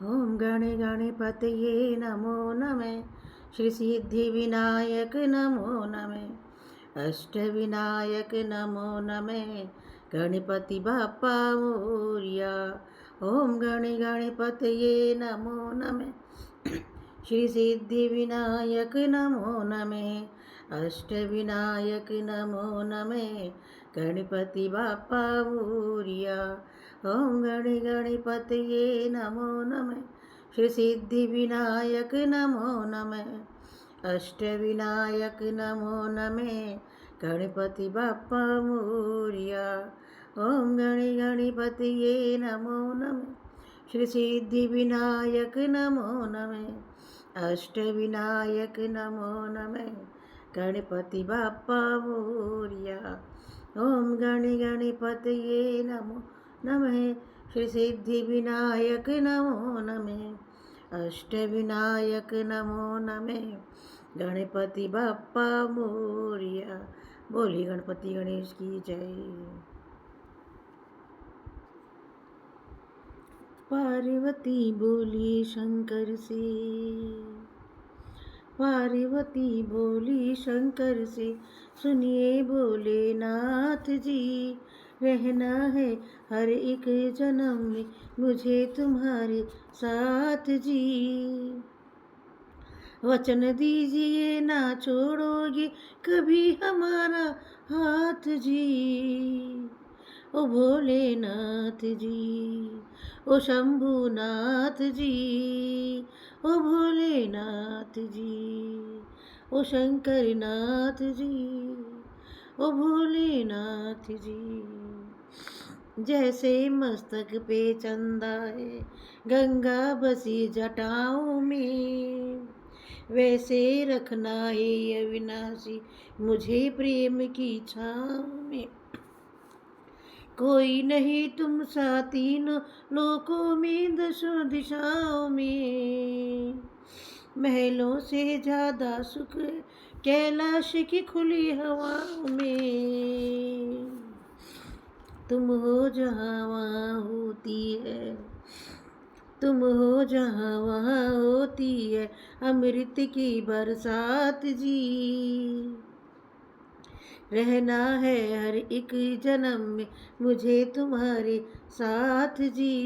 ओम गणे गणपतये नमो नमः। श्री सिद्धि विनायक नमो नमः। अष्टविनायक नमो नमः। गणपति बाप्पा मोरिया। ओम गणे गणपतये नमो नमः। श्री सिद्धि विनायक नमो नमः। अष्टविनायक नमो नमः। गणपति बाप्पा मोरिया। ओम गणे गणपतये नमो नमः। श्री सिद्धि विनायक नमो नमः। अष्टविनायक नमो नमः। गणपति बाप्पा मोरिया। ओम गणे गणपतये नमो नमः। श्री सिद्धि विनायक नमो नमः। अष्टविनायक नमो नमः। गणपति बाप्पा मोरिया। ओम गणे गणपतये नमो नमः। श्री सिद्धि विनायक नमो नमः। अष्टविनायक नमो नमः। गणपति बाप्पा मोरिया। बोली गणपति गणेश की जय। पार्वती बोली शंकर से, पार्वती बोली शंकर से, सुनिए भोलेनाथ जी, रहना है हर एक जन्म में मुझे तुम्हारे साथ जी। वचन दीजिए ना छोड़ोगे कभी हमारा हाथ जी। ओ भोलेनाथ जी, ओ शंभुनाथ जी, ओ भोलेनाथ जी, ओ शंकरनाथ जी, ओ भोलेनाथ जी। जैसे मस्तक पे चंदा है गंगा बसी जटाओं में, वैसे रखना है अविनाशी मुझे प्रेम की छाँव में। कोई नहीं तुम सा तीनों लोकों में दसों दिशाओं में, महलों से ज्यादा सुख कैलाश की खुली हवाओं में। तुम हो जहाँ वहाँ होती है, तुम हो जहाँ वहाँ होती है अमृत की बरसात जी। रहना है हर एक जन्म में मुझे तुम्हारे साथ जी।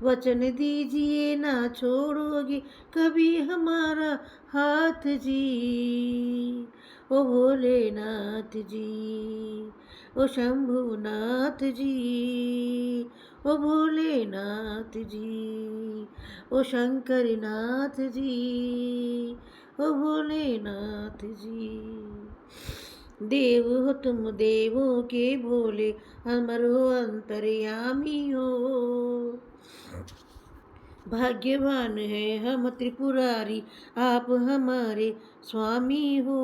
वचन दीजिए ना छोड़ोगे कभी हमारा हाथ जी। ओ भोलेनाथ जी, ओ शंभुनाथ जी, ओ भोलेनाथ जी, ओ शंकरनाथ जी, ओ भोलेनाथ जी। देव हो तुम देवों के भोले, हमरो अंतर्यामी हो। भाग्यवान है हम त्रिपुरारी, आप हमारे स्वामी हो।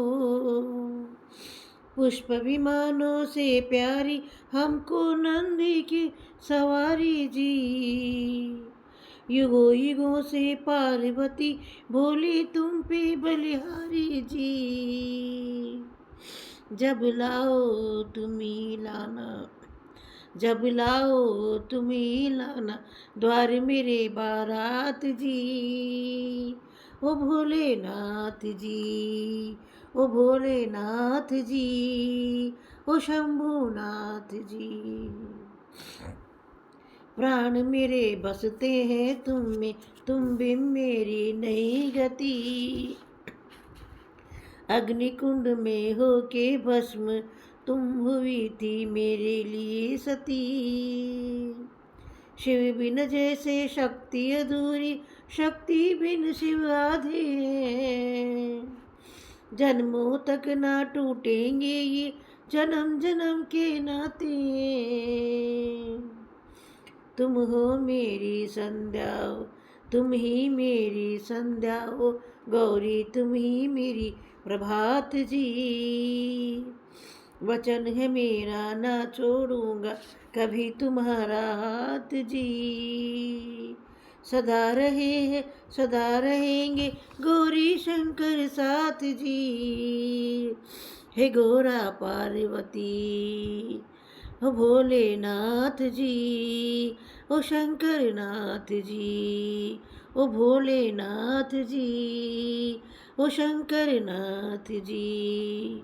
पुष्प विमानों से प्यारी हमको नंदी की सवारी जी। युगों युगों से पार्वती भोली तुम पे बलिहारी जी। जब लाओ तुम्ही लाना, जब लाओ तुम्ही लाना द्वार मेरे बारात जी। ओ भोलेनाथ जी, ओ भोलेनाथ जी, ओ शंभुनाथ जी। प्राण मेरे बसते हैं तुम में, तुम बिन मेरी नहीं गति। अग्निकुंड में हो के भस्म तुम हुई थी मेरे लिए सती। शिव बिन जैसे शक्ति अधूरी, शक्ति बिन शिव आधे हैं। जन्मों तक ना टूटेंगे ये जन्म जन्म के नाते। तुम हो मेरी संध्या हो, तुम ही मेरी संध्या हो गौरी, तुम ही मेरी प्रभात जी। वचन है मेरा ना छोड़ूंगा कभी तुम्हारा हाथ जी। सदा रहे हैं सदा रहेंगे गौरी शंकर साथ जी। हे गौरा पार्वती, ओ भोलेनाथ जी, ओ शंकर नाथ जी, ओ भोलेनाथ जी, ओ शंकर नाथ जी।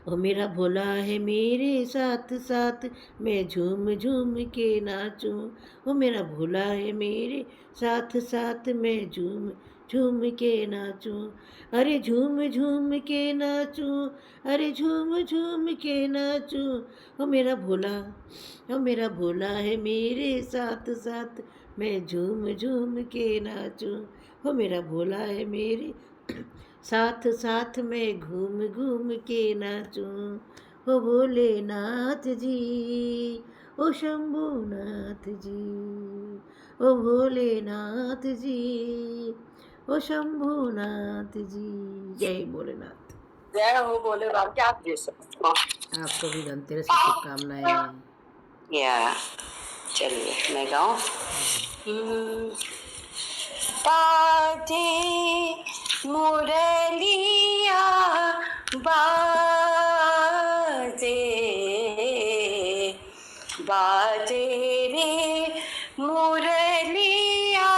ओ मेरा भोला है मेरे साथ साथ, मैं झूम झूम के नाचूं। ओ मेरा भोला है मेरे साथ साथ, मैं झूम झूम के नाचूं। अरे झूम झूम के नाचूं, अरे झूम झूम के नाचूं। ओ मेरा भोला, ओ मेरा भोला है मेरे साथ साथ, मैं झूम झूम के नाचूं। ओ मेरा भोला है मेरे साथ साथ में घूम घूम के नाचूं। ओ भोलेनाथ जी, ओ शंभुनाथ जी, ओ भोलेनाथ जी, ओ शंभुनाथ जी। जय भोलेनाथ। जय हो बोले बाबा, क्या आप दे सकते हो? आपको भी धनतेरस की शुभकामनाएं। या चलिए मैं गाऊं। बाजे मुरलिया बाजे, बाजे रे मुरलिया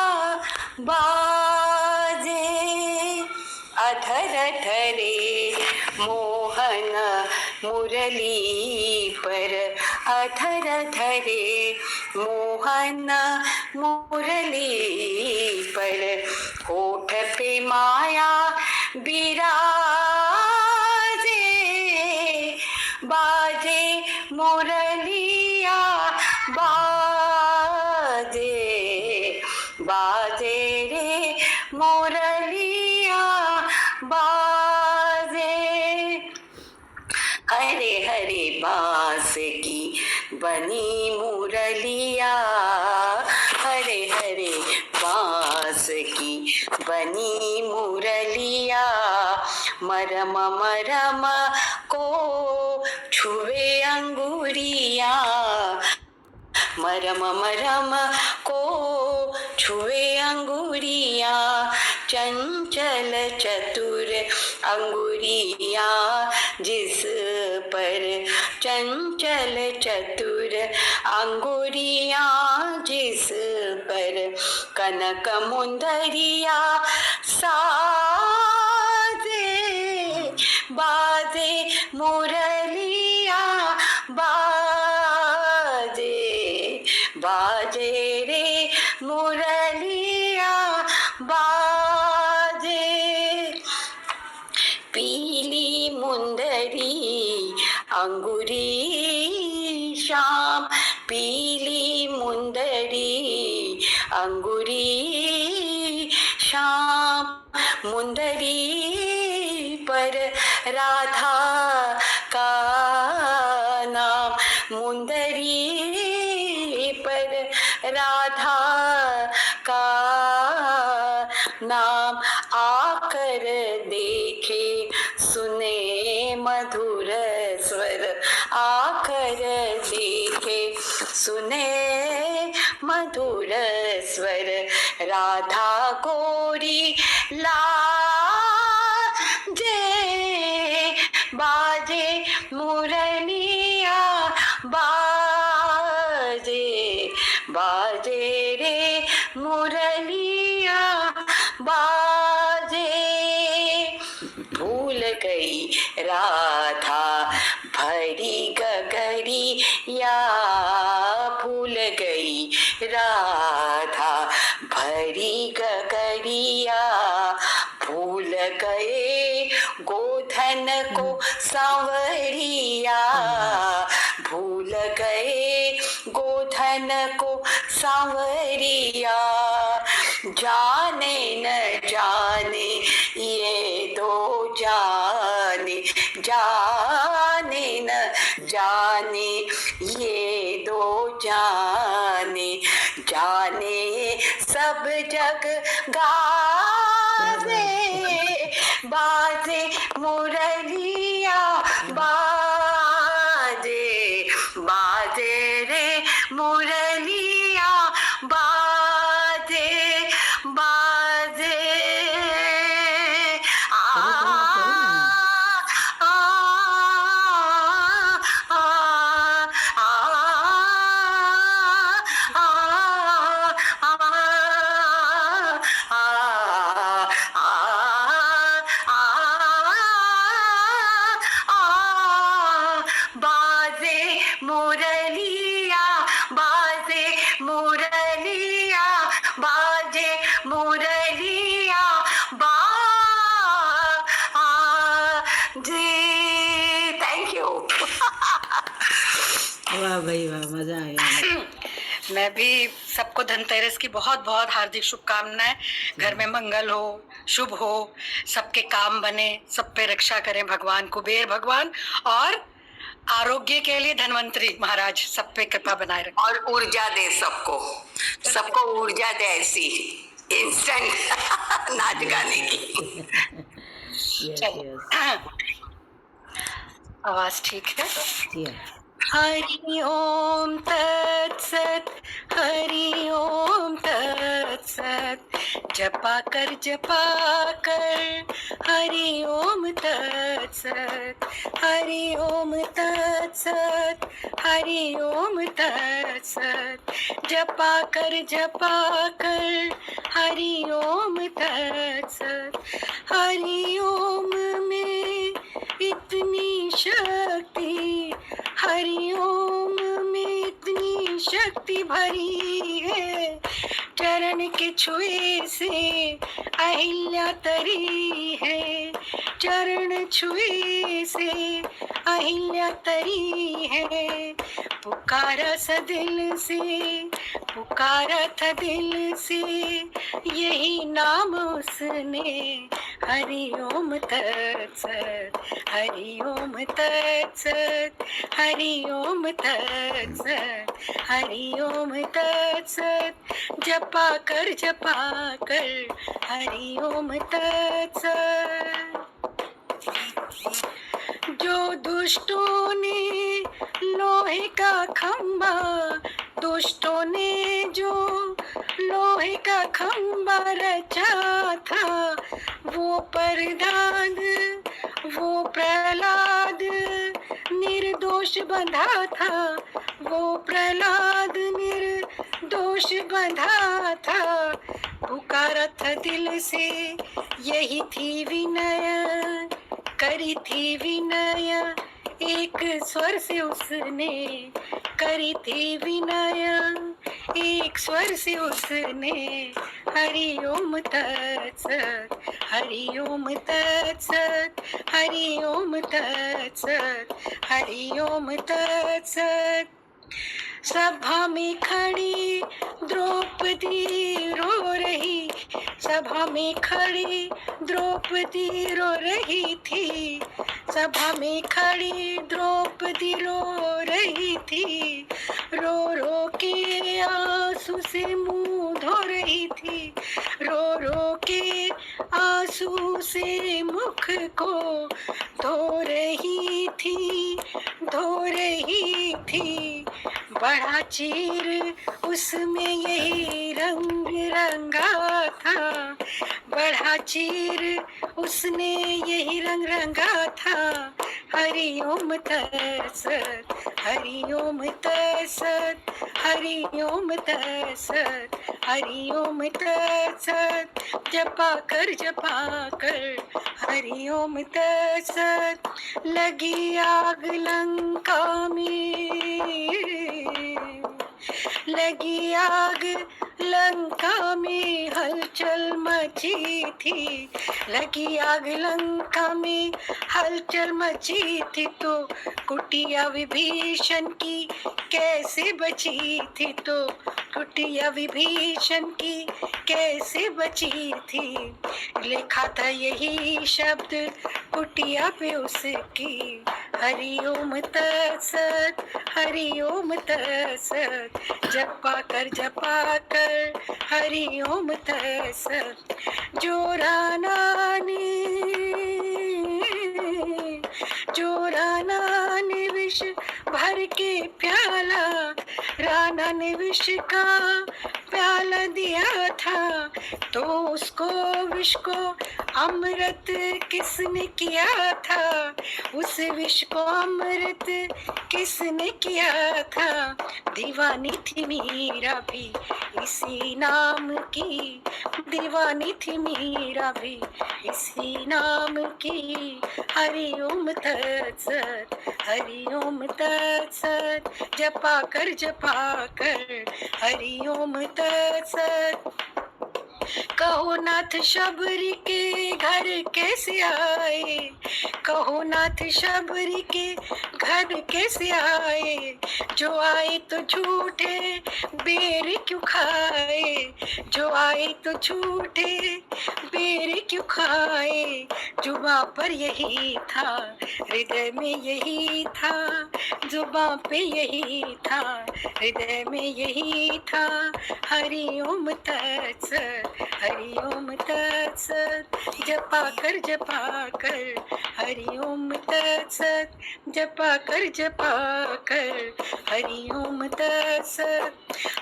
बाजे, अधर धरे मोहन मुरली पर, अधर धरे मोहन मुरली पर, होठ पे माया बिराजे, बाजे मुरलिया बाजे, बाजे रे मुरलिया बाजे, हरे हरे बांस की बनी मुरलिया, हरे हरे बांस की बनी मुरलिया, मरम मरम को छुए अंगुरिया, मरम मरम को छुए अंगुरिया, चंचल चतुर अंगुरिया जिस पर, चंचल चतुर अंगुरिया जिस पर, कनक मुंदरिया साजे, बाजे मुरलिया बाजे, बाजे रे मुरलिया बाजे, पीली मुंदरी अंगुरी श्याम, पीली मुंदरी अंगुरी श्याम, मुंदरी पर राधा का नाम, मुंदरी पर राधा का नाम, आकर देखे सुने मधुर स्वर, आकर देखे सुने मधुर स्वर, राधा गोरी लाजे, बाजे मुरलिया बाजे, बाजे रे मुरलिया बाजे, भूल गई राधा भरी गगरिया, भूल गई राधा भरी गगरिया, भूल गए गोधन को सांवरिया, भूल गए गोधन को सांवरिया, जाने न जाने ये दो जाने, जाने न जाने ये दो जाने, जाने सब जग गावे, बाजे मुरलिया बाजे, बाजे रे मुरलिया बाजे, बाजे भाई वाह, मजा आ गया। मैं भी सबको धनतेरस की बहुत बहुत हार्दिक शुभकामनाएं। घर में मंगल हो, शुभ हो, सबके काम बने, सब पे रक्षा करें भगवान, कुबेर भगवान, और आरोग्य के लिए धन्वंतरी महाराज सब पे कृपा बनाए रखें। और ऊर्जा दे सबको, सबको ऊर्जा दे ऐसी इंस्टेंट नाच गाने की। यस चलो, यस, आवाज ठीक है? जी हाँ। हरि ओम तत्सत, हरि ओम तत्सत, जपा कर हरि ओम तत्सत, हरि ओम तत्सत, हरि ओम तत्सत, जपा कर हरि ओम तत्सत। हरि ओम में इतनी शक्ति, हरि ओम में इतनी शक्ति भरी है, चरण के छुए से अहिल्या तरी है, चरण छुए से अहिल्या तरी है। पुकारा सा दिल से, पुकारा था दिल से, यही नाम उसने, हरि ओम तत्सत, हरि ओम तत्सत, हरि ओम तत्सत, हरि ओम तत्सत, जपा कर हरि ओम तत्सत। जो दुष्टों ने लोहे का खंबा, दुष्टों ने जो लोहे का खंबा रचा था, वो प्रहलाद, वो प्रहलाद निर्दोष बंधा था, वो प्रहलाद निर्दोष बंधा था। पुकारा था दिल से, यही थी विनय, करी थी विनय, एक स्वर से उसने करी थी विनय, एक स्वर से उसने, हरि ओम तत्सत, हरि ओम तत्सत, हरि ओम तत्सत, हरि ओम तत्सत। सभा में खड़ी द्रौपदी रो रही, सभा में खड़ी द्रौपदी रो रही थी, सभा में खड़ी द्रौपदी रो रही थी, रो रो के आंसू से मुंह धो रही थी, रो रो के आंसू से मुख को धो रही थी, धो रही थी। बड़ा चीर उसमें यही रंग रंगा था, बड़ा चीर उसने यही रंग रंगा था। हरि ओम तत्सत, हरि ओम तत्सत, हरि ओम तत्सत, हरि ओम तत्सत, जपा कर हरि ओम तत्सत। लगी आग लंका में, लगी आग लंका में हलचल मची थी, लगी आग लंका में हलचल मची थी, तो कुटिया विभीषण की कैसे बची थी, तो कुटिया विभीषण की कैसे बची थी। लिखा था यही शब्द कुटिया पे उसकी, हरि ओम तत्सत, हरि ओम तत्सत, जपा कर हरि ओम तत्सत। जो राणा ने विष भर के प्याला, राणा ने विष का प्याला दिया था, तो उसको विष को अमृत किसने किया था, उस विष को अमृत किसने किया था। दीवानी थी मीरा भी इसी नाम की, दीवानी थी मीरा भी इसी नाम की। हरि ओम तत्सत, हरि ओम तत्सत, जपा कर हरि ओम तत्सत। कहो नाथ शबरी के घर कैसे आए, कहो नाथ शबरी के घर कैसे आए, जो आए तो झूठे बेर क्यों खाए, जो आए तो झूठे बेर क्यों खाए, जुबां पर यही था हृदय में यही था, जुबां पे यही था हृदय में यही था, हरि ओम तत्सत, हरि ओम तत्सत, जपा कर हरि ओम तत्सत, जपा कर हरि ओम तत्सत,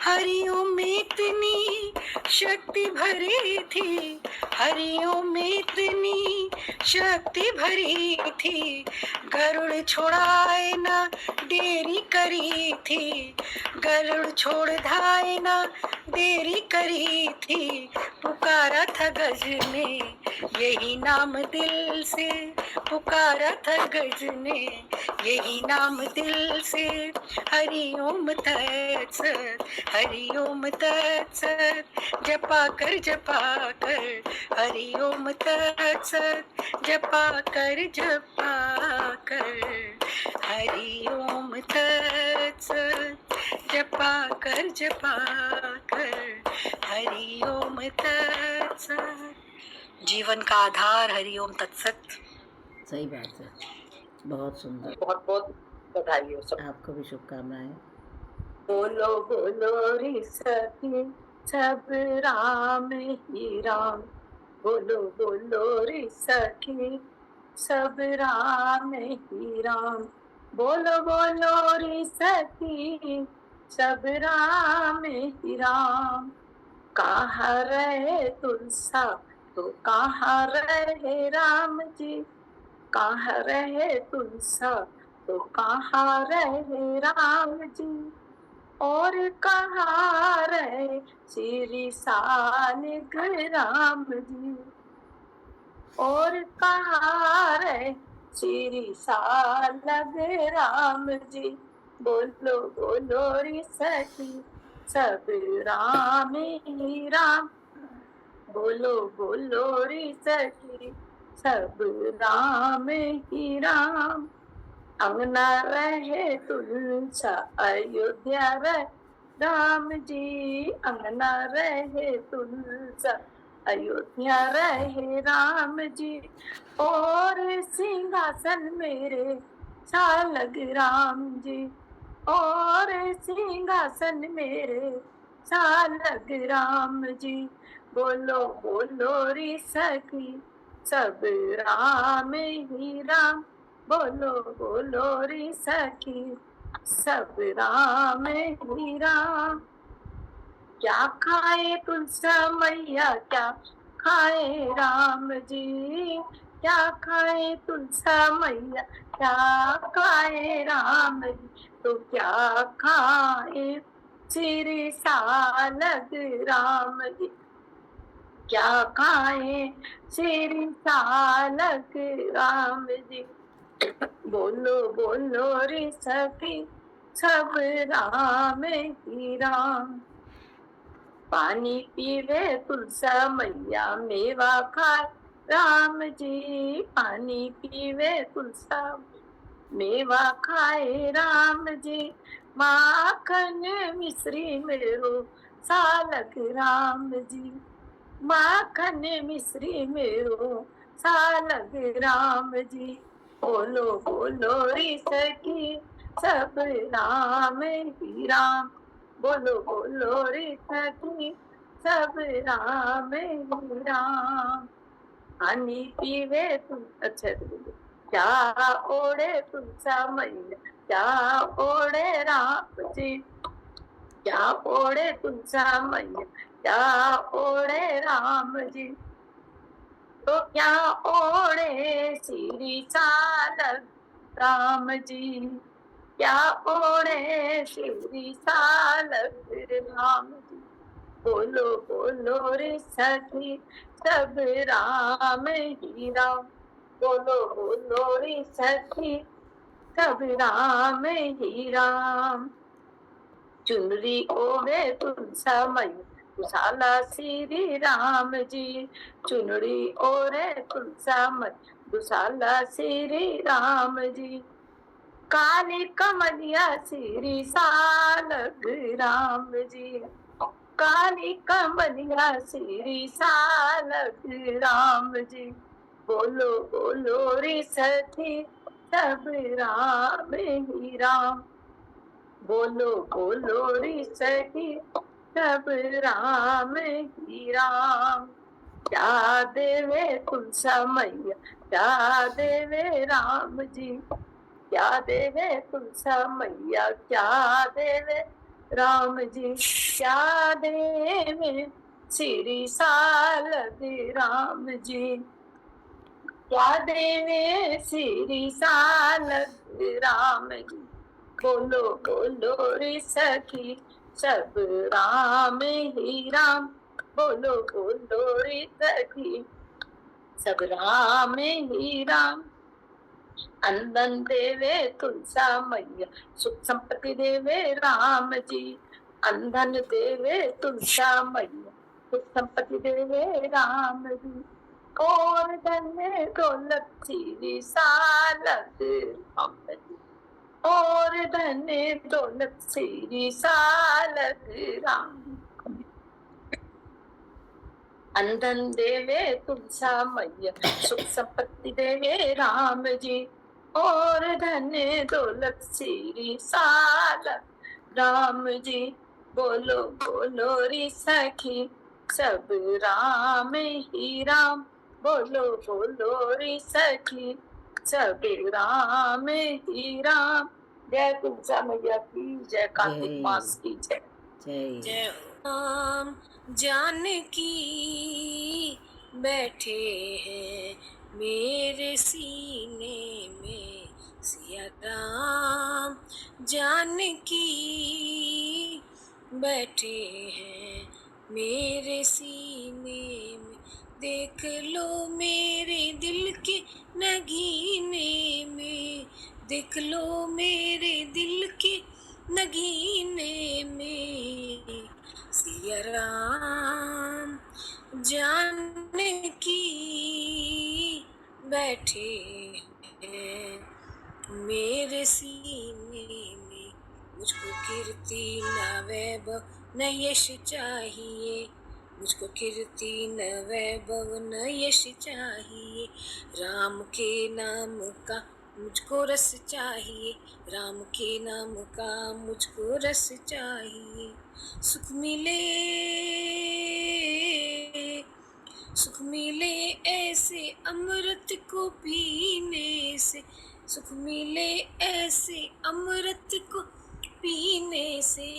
हरि ओम में इतनी शक्ति भरी थी, हरि ओम में इतनी शक्ति भरी थी, गरुड़ छोड़ाए ना देरी करी थी, गरुड़ छोड़ धाए ना देरी करी थी, पुकारा था गज ने यही नाम दिल से, पुकारा था गज ने यही नाम दिल से, हरि ओम तत्सत, हरि ओम तत्सत, जपा कर हरि ओम तत्सत, जपा कर हरि ओम तत्सत, जपा कर हरि ओम तत्सत। जीवन का आधार हरि ओम तत्सत। सही बात है, बहुत सुंदर। बहुत बहुत बधाई हो सब। आपको भी शुभकामनाएं। बोलो बोलो रे सखी सब राम ही राम, बोलो बोलो रे सखी सब राम ही राम, बोलो बोलो रे सखी सब राम ही राम, कहाँ रहे तुलसा तो कहाँ रहे राम जी, कहाँ रहे तुलसा तो कहाँ रहे राम जी, और कहाँ रहे श्री सानिग राम जी, और कहाँ रहे श्री सालग राम जी, बोलो बोलो रे सखी सब राम ही राम, बोलो बोलो रे सखी सब राम ही राम, अंगना रहे तुलसा अयोध्या रहे राम जी, अंगना रहे तुलसा अयोध्या रहे राम जी, और सिंहासन मेरे सालग राम जी, और सिंहासन मेरे सालग राम जी, बोलो बोलो रे सखी सब राम ही राम, बोलो बोलो रे सखी सब राम ही राम, क्या खाए तुलसा मैया क्या खाए राम जी, क्या खाए तुलसा मैया क्या खाए राम जी, तो क्या खाए श्री सालग राम जी, क्या खाए श्री सालग राम जी, बोलो बोलो रे सखी सब राम ही राम, पानी पीवे तुलसा मैया मेवा खाए राम जी, पानी पीवे तुलसा मेवा खाए राम जी, माखन मिश्री मेरो सालग राम जी, माखन मिश्री मेरो सालग राम जी, बोलो बोलो रे सखी सब राम ही राम, बोलो बोलो रे सखी सब राम ही राम, पानी पीवे तुम अच्छा क्या ओढ़े तुलसा मैया क्या ओढ़े राम जी, क्या ओढ़े तुलसा मैया क्या ओढ़े राम जी, तो क्या ओढ़े श्री सालग राम जी, क्या ओढ़े श्री सालग राम जी, बोलो बोलो रे सखी सब राम ही राम, बोलो बोलो रे सखी सब राम ही राम, चुनरी ओढ़े तुलसा मैया दुसाला श्री राम जी, चुनड़ी ओढ़े तुलसामय दुसाला श्री राम जी। काली कमलिया श्री सालग राम जी, काली कमलिया श्री सालग राम जी। बोलो बोलो रे सखी सब राम ही राम, बोलो बोलो रे सखी सब राम ही राम। क्या देवे तुलसा मैया, क्या देवे राम जी, क्या देवे तुलसा मैया, क्या देवे राम जी, क्या देवे श्री सालग राम जी, क्या देवे श्री सालग राम जी। बोलो बोलो रे सखी सब राम ही राम, बोलो बोलो रे सखी सब राम ही राम। अंदन देवे तुलसा मैया, सुख संपत्ति देवे राम जी, अंधन देवे तुलसा मैया, सुख संपत्ति देवे राम जी। और धन दौलत श्री सालग राम जी, और धन दौलत श्री सालग राम। अंधन देवे तुलसा मैया, सुख संपत्ति देवे राम जी, और धन दौलत श्री सालग राम जी। बोलो बोलो रे सखी सब राम ही राम, बोलो बोलो रे सखी सब राम ही राम। जय तुलसा मैया की जय, कार्तिक मास की जय। जय जय राम जानकी बैठे हैं मेरे सीने में, सिया राम जानकी बैठे हैं मेरे सीने में। देख लो मेरे दिल के नगीने में, देख लो मेरे दिल के नगीने में, सिया राम जानकी बैठे हैं मेरे सीने में। मुझको कीर्ति न वैभव न यश चाहिए, मुझको कीर्ति न वैभव न यश चाहिए, राम के नाम का मुझको रस चाहिए, राम के नाम का मुझको रस चाहिए। सुख मिले, सुख मिले ऐसे अमृत को पीने से, सुख मिले ऐसे अमृत को पीने से,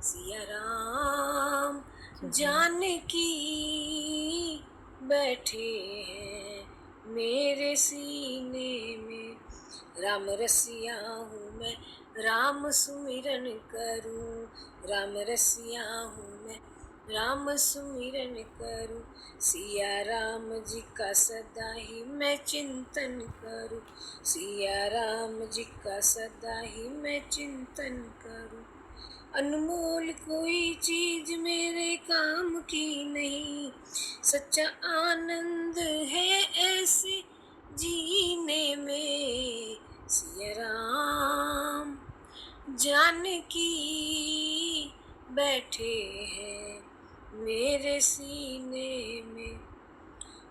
सिया राम जानकी बैठे हैं मेरे सीने में। राम रसिया हूँ मैं, राम सुमिरन करूँ, राम रसिया हूँ मैं, राम सुमिरन करूँ, सिया राम जी का सदा ही मैं चिंतन करूँ, सिया राम जी का सदा ही मैं चिंतन करूँ। अनमोल कोई चीज मेरे काम की नहीं, सच्चा आनंद है ऐसे जीने में, सिया राम जानकी बैठे हैं मेरे सीने में।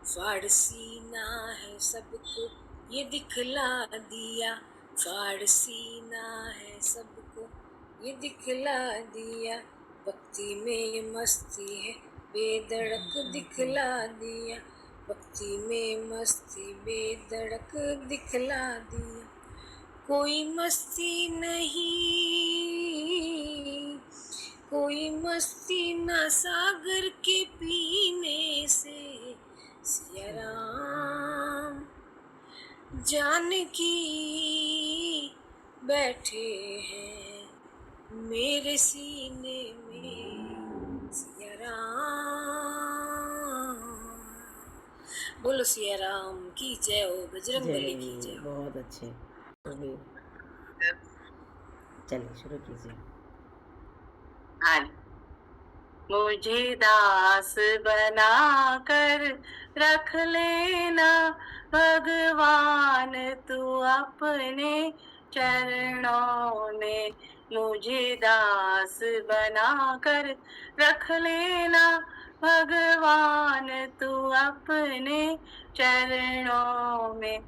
फाड़ सीना है सबको ये दिखला दिया, फाड़ सीना है सबको ये दिखला दिया, भक्ति में मस्ती है बेधड़क दिखला दिया, भक्ति में मस्ती बेधड़क दिखला दिया। कोई मस्ती नहीं, कोई मस्ती ना सागर के पीने से, सिया राम जानकी बैठे हैं मेरे सीने में, सिया राम। बोलो सिया राम की जय हो, बजरंग बली की जय हो। बहुत अच्छे। चलिए शुरू कीजिए। हाँ मुझे दास बना कर रख लेना भगवान तू अपने चरणों में। मुझे दास बना कर रख लेना भगवान तू अपने चरणों में।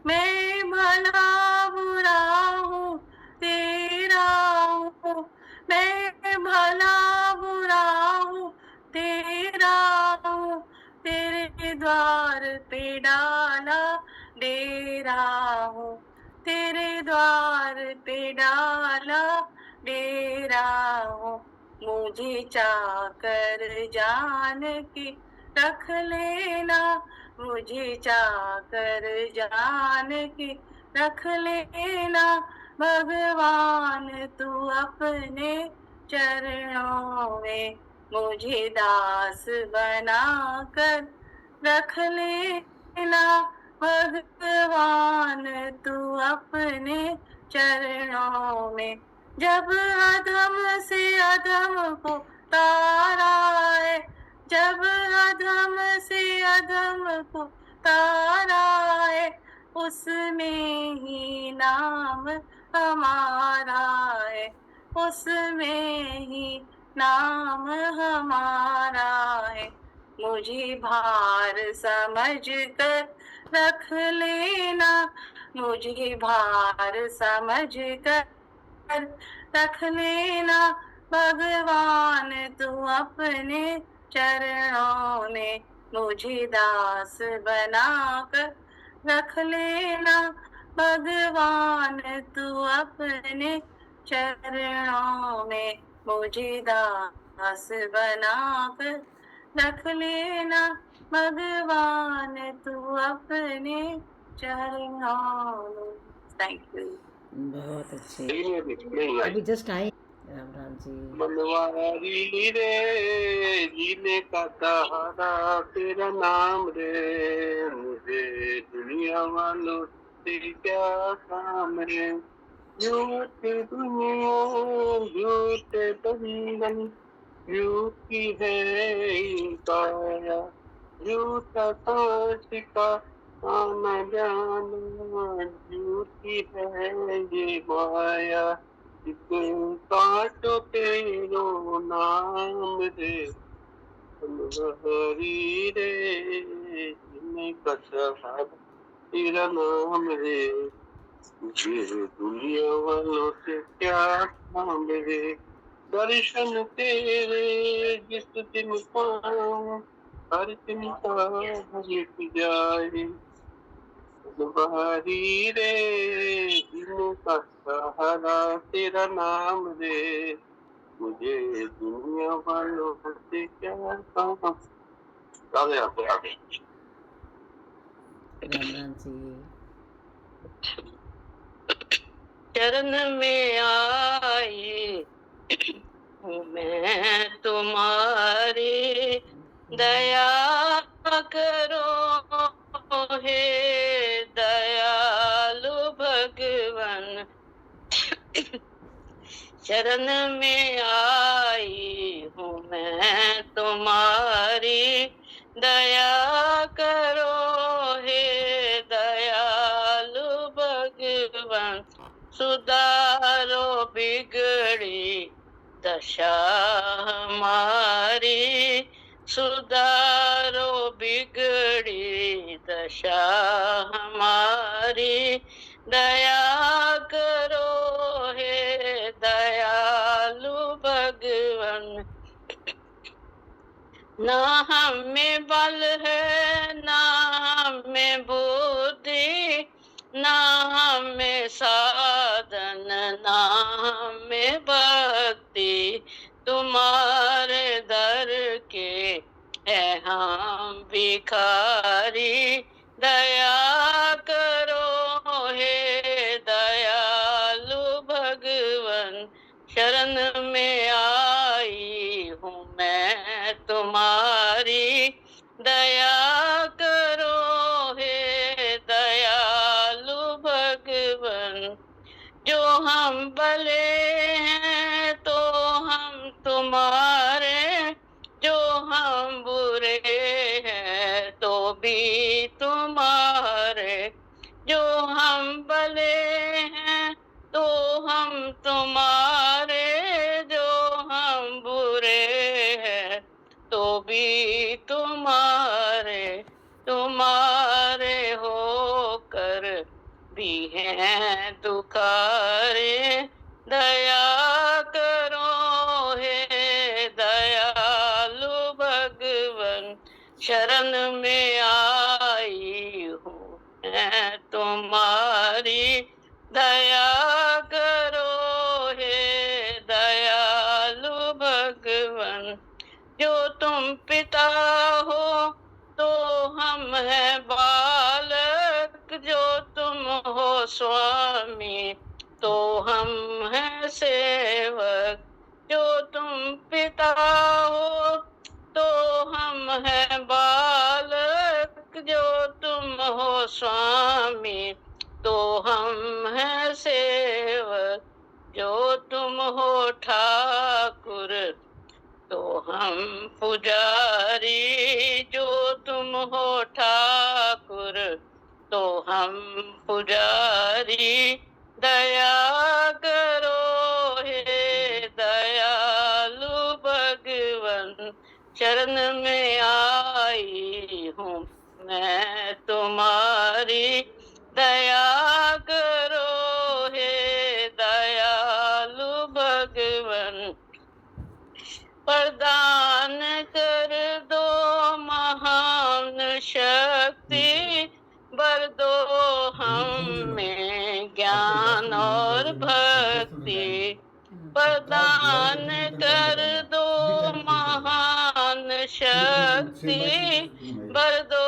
मैं भला बुरा हूँ तेरा हूँ, मैं भला बुरा हूँ तेरा हूँ, तेरे द्वार पे डाला डेरा हूँ, तेरे द्वार पे डाला डेरा हूँ। मुझे चाकर जान के रख लेना, मुझे चाकर जान के रख लेना भगवान तू अपने चरणों में। मुझे दास बना कर रख लेना भगवान तू अपने चरणों में। जब अधम से अधम को तारा है, जब अधम से अधम को तारा है, उसमें ही नाम हमारा है, उसमें ही नाम हमारा है। मुझे भार समझ कर रख लेना, मुझे भार समझ कर रख लेना भगवान तू अपने चरणों में। मुझे दास बना कर रख लेना भगवान तू अपने चरणों में। मुझे दास बना कर रख लेना भगवान तू अपने चरणों में। Thank you. बहुत अच्छे। नहीं आई। अभी जस्ट आए राम राम जी। मनवारी रे जीने का सहारा तेरा नाम रे, मुझे दुनिया वालों से क्या काम है। झूठी दुनिया झूठे बंधन, झूठी है ये काया, झूठा सांस का आना जाना, झूठी है ये माया। काटो तेरो नाम रे, हरी रे जिन्हें का सहारा तेरा नाम रे, मुझे दुनिया वालों से क्या काम रे। दर्शन तेरे जिस दिन पाऊं, हर चिंता मिट जाए। तुम्हारी रे जिनका सहारा तेरा नाम रे, मुझे दुनिया वालों से क्या काम। आगे आगे आगे। राम राम जी। चरण में आई हूँ मैं तुम्हारी, दया करो हे दयालु भगवन। शरण में आई हूँ मैं तुम्हारी, दया करो हे दयालु भगवन। सुधारो बिगड़ी दशा हमारी, सुधारो बिगड़ी दशा हमारी। दया करो हे दयालु भगवन। ना हम में बल है ना हम में बुद्धि, ना हम में साधन ना हम में भक्ति। तुम्हारे दर के है हम भिखारी, दया करो हे दयालु भगवन। शरण में आई हूँ मैं तुम्हारी, दया करो हे दयालु भगवन। जो हम भले हैं तो हम तुम्हारे, तो भी तुम्हारे तुम्हारे होकर भी हैं दुखारे। दया करो हे दयालु भगवन, शरण में आई हूँ मैं तुम्हारी। दया करो हे दयालु भगवन, जो तुम पिता हो तो हम हैं बालक, जो तुम हो स्वामी तो हम हैं सेवक। जो तुम पिता हो तो हम हैं बालक, जो तुम हो स्वामी तो हम हैं सेवक। जो तुम हो ठाकुर तो हम पुजारी, जो तुम हो ठाकुर तो हम पुजारी। दया करो हे दयालु भगवन, शरण में आई हूँ मैं तुम्हारी। दया करो हे दयालु भगवन, प्रदान कर दो महान शक्ति, बर दो हम में ज्ञान और भक्ति। प्रदान कर दो महान शक्ति, बर दो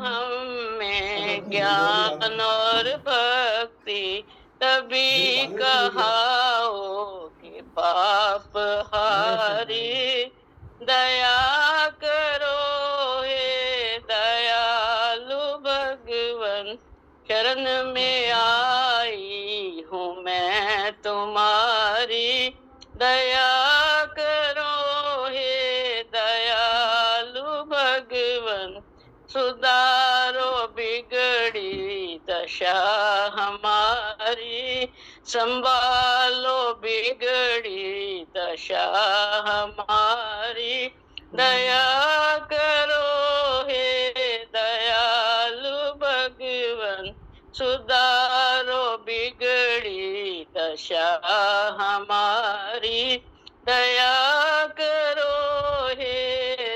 हम में ज्ञान और भक्ति। तभी कहाओ कि पाप हारी, दया करो हे दयालु भगवन, शरण में आई हूँ मैं तुम्हारी। दया करो हे दयालु भगवन, सुधारो बिगड़ी दशा हमारी। संभालो बिगड़ी दशा हमारी। दया करो हे दयालु भगवन, सुधारो बिगड़ी दशा हमारी। दया करो हे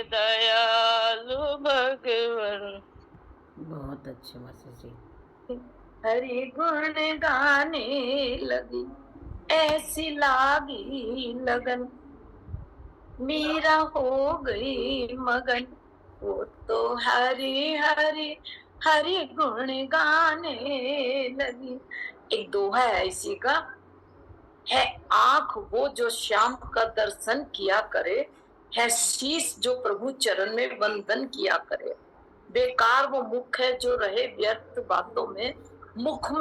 दयालु भगवन। बहुत अच्छे मास्टर जी। हरि गुण गाने लगी, ऐसी लागी लगन, मीरा हो गई मगन। वो तो हरि हरि हरि गुण गाने लगी। एक दोहा है इसी का, है आंख वो जो श्याम का दर्शन किया करे, है शीश जो प्रभु चरण में वंदन किया करे। बेकार वो मुख है जो रहे व्यर्थ बातों में, मुख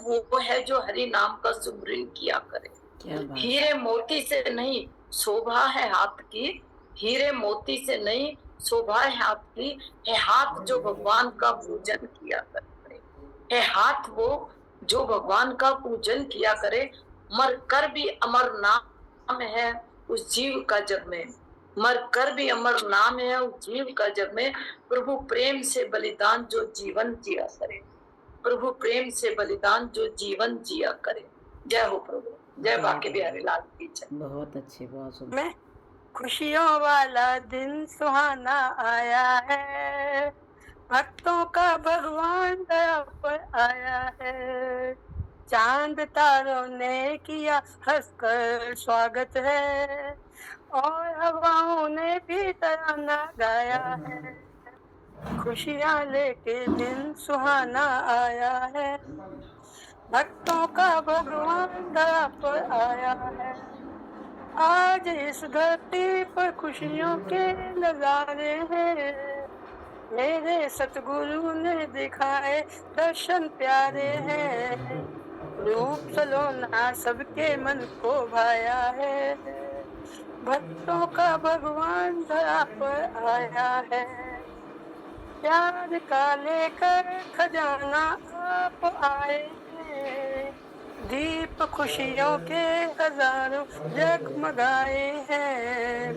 वो है जो हरि नाम का सुमरन किया करे। हीरे मोती से नहीं शोभा है हाथ की, हीरे मोती से नहीं शोभा है हाथ की, है हाथ जो भगवान का पूजन किया करे। है हाथ वो जो भगवान का पूजन किया करे। मर कर भी अमर नाम है उस जीव का जग में, मर कर भी अमर नाम है उस जीव का जग में। प्रभु प्रेम से बलिदान जो जीवन जिया करे, प्रभु प्रेम से बलिदान जो जीवन जिया करे। जय हो प्रभु, जय बांके बिहारी लाल की जय। बहुत अच्छे, बहुत सुंदर। में खुशियों वाला दिन सुहाना आया है, भक्तों का भगवान दया पर आया है। चांद तारों ने किया हंसकर स्वागत है, और हवाओं ने भी तराना गाया है। खुशियाँ लेके दिन सुहाना आया है, भक्तों का भगवान दया पर आया है। आज इस धरती पर खुशियों के नजारे हैं, मेरे सतगुरु ने दिखाए दर्शन प्यारे हैं। रूप सलोना सबके मन को भाया है, भक्तों का भगवान धरा पर आया है। प्यार का लेकर खजाना आप आए हैं, दीप खुशियों के हजारों जगमगाए हैं।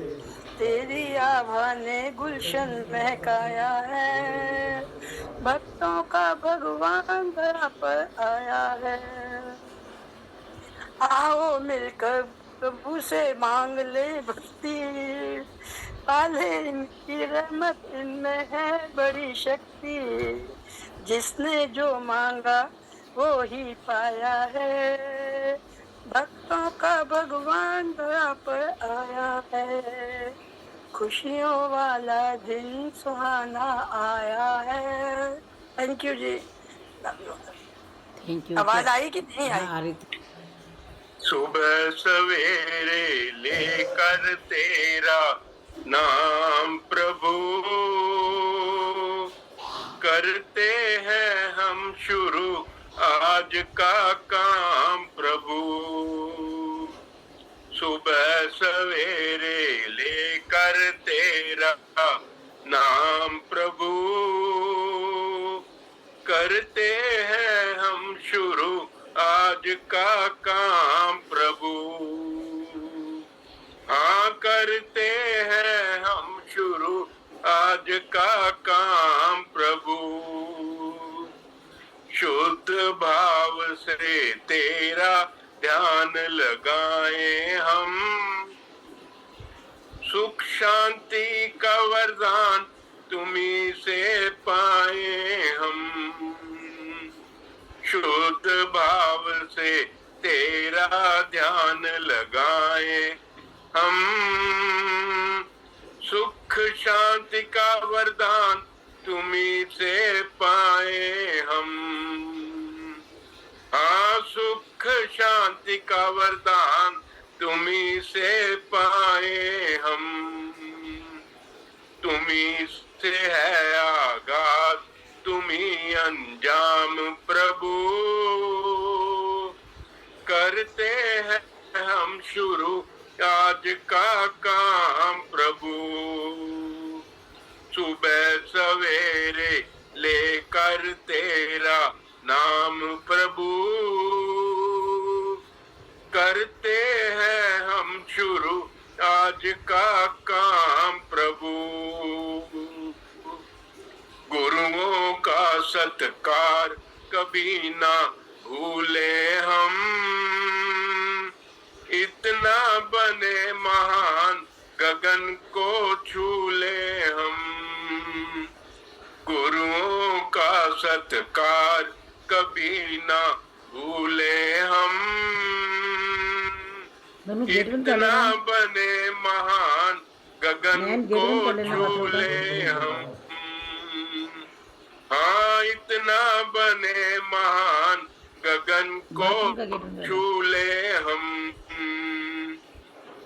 तेरी राभा ने गुलशन महकाया है, भक्तों का भगवान धरा पर आया है। आओ मिलकर प्रभु से मांग ले भक्ति, पाले इनकी रहमत, इनमें है बड़ी शक्ति। जिसने जो मांगा वो ही पाया है, भक्तों का भगवान धरा पर आया है। खुशियों वाला दिन सुहाना आया है। थैंक यू जी। Thank you. आवाज आई कि नहीं आई? आ रही थी। सुबह सवेरे लेकर तेरा नाम प्रभु, करते हैं हम शुरू आज का काम प्रभु। सुबह सवेरे लेकर तेरा नाम प्रभु, करते हैं हम शुरू आज का काम प्रभु। हाँ करते हैं हम शुरू आज का काम प्रभु। शुद्ध भाव से तेरा ध्यान लगाए हम, सुख शांति का वरदान तुम्हीं से पाए हम। शुद्ध भाव से तेरा ध्यान लगाए हम, सुख शांति का वरदान तुम्हीं से पाए हम। हाँ सुख शांति का वरदान तुम्हीं से पाए हम। तुम्हीं से है आगाज, तुम्हीं अंजाम प्रभु, करते हैं हम शुरू आज का काम प्रभु। सुबह सवेरे लेकर तेरा नाम प्रभु, करते हैं हम शुरू आज का काम प्रभु। गुरुओं का सत्कार कभी ना भूले हम, इतना बने महान गगन को छू ले हम। गुरुओं का सत्कार कभी ना भूले हम, इतना बने महान गगन को छू ले हम। हाँ इतना बने महान गगन को छू ले हम।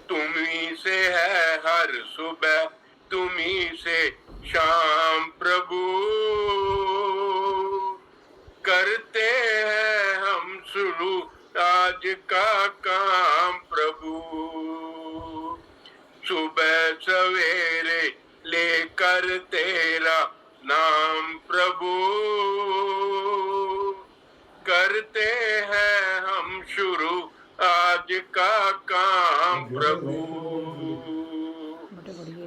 तुम्हीं से है हर सुबह, तुम्हीं से शाम प्रभु, करते हैं हम शुरू आज का काम प्रभु। सुबह सवेरे लेकर तेरा नाम प्रभु, करते हैं हम शुरू आज का काम प्रभु।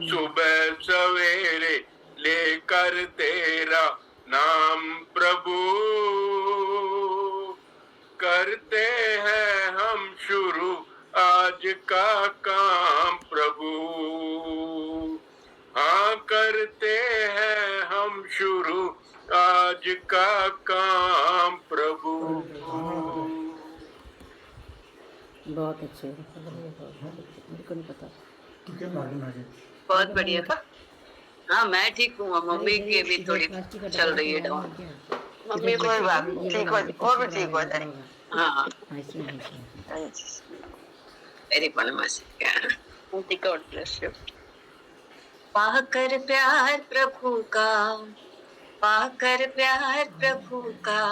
सुबह सवेरे लेकर तेरा नाम प्रभु, करते हैं हम शुरू आज का काम प्रभु। हाँ करते हैं हम शुरू आज का काम प्रभु। बहुत अच्छे, मेरे को नहीं पता। बहुत बढ़िया था। हाँ मैं ठीक हूँ, मम्मी की भी थोड़ी चल रही है डाउन। मम्मी कोई बात नहीं, ठीक हो और भी ठीक हो जाए। हाँ वेरी गॉड ब्लेस यू। पाकर प्यार प्रभु का, पाकर प्यार प्रभु का,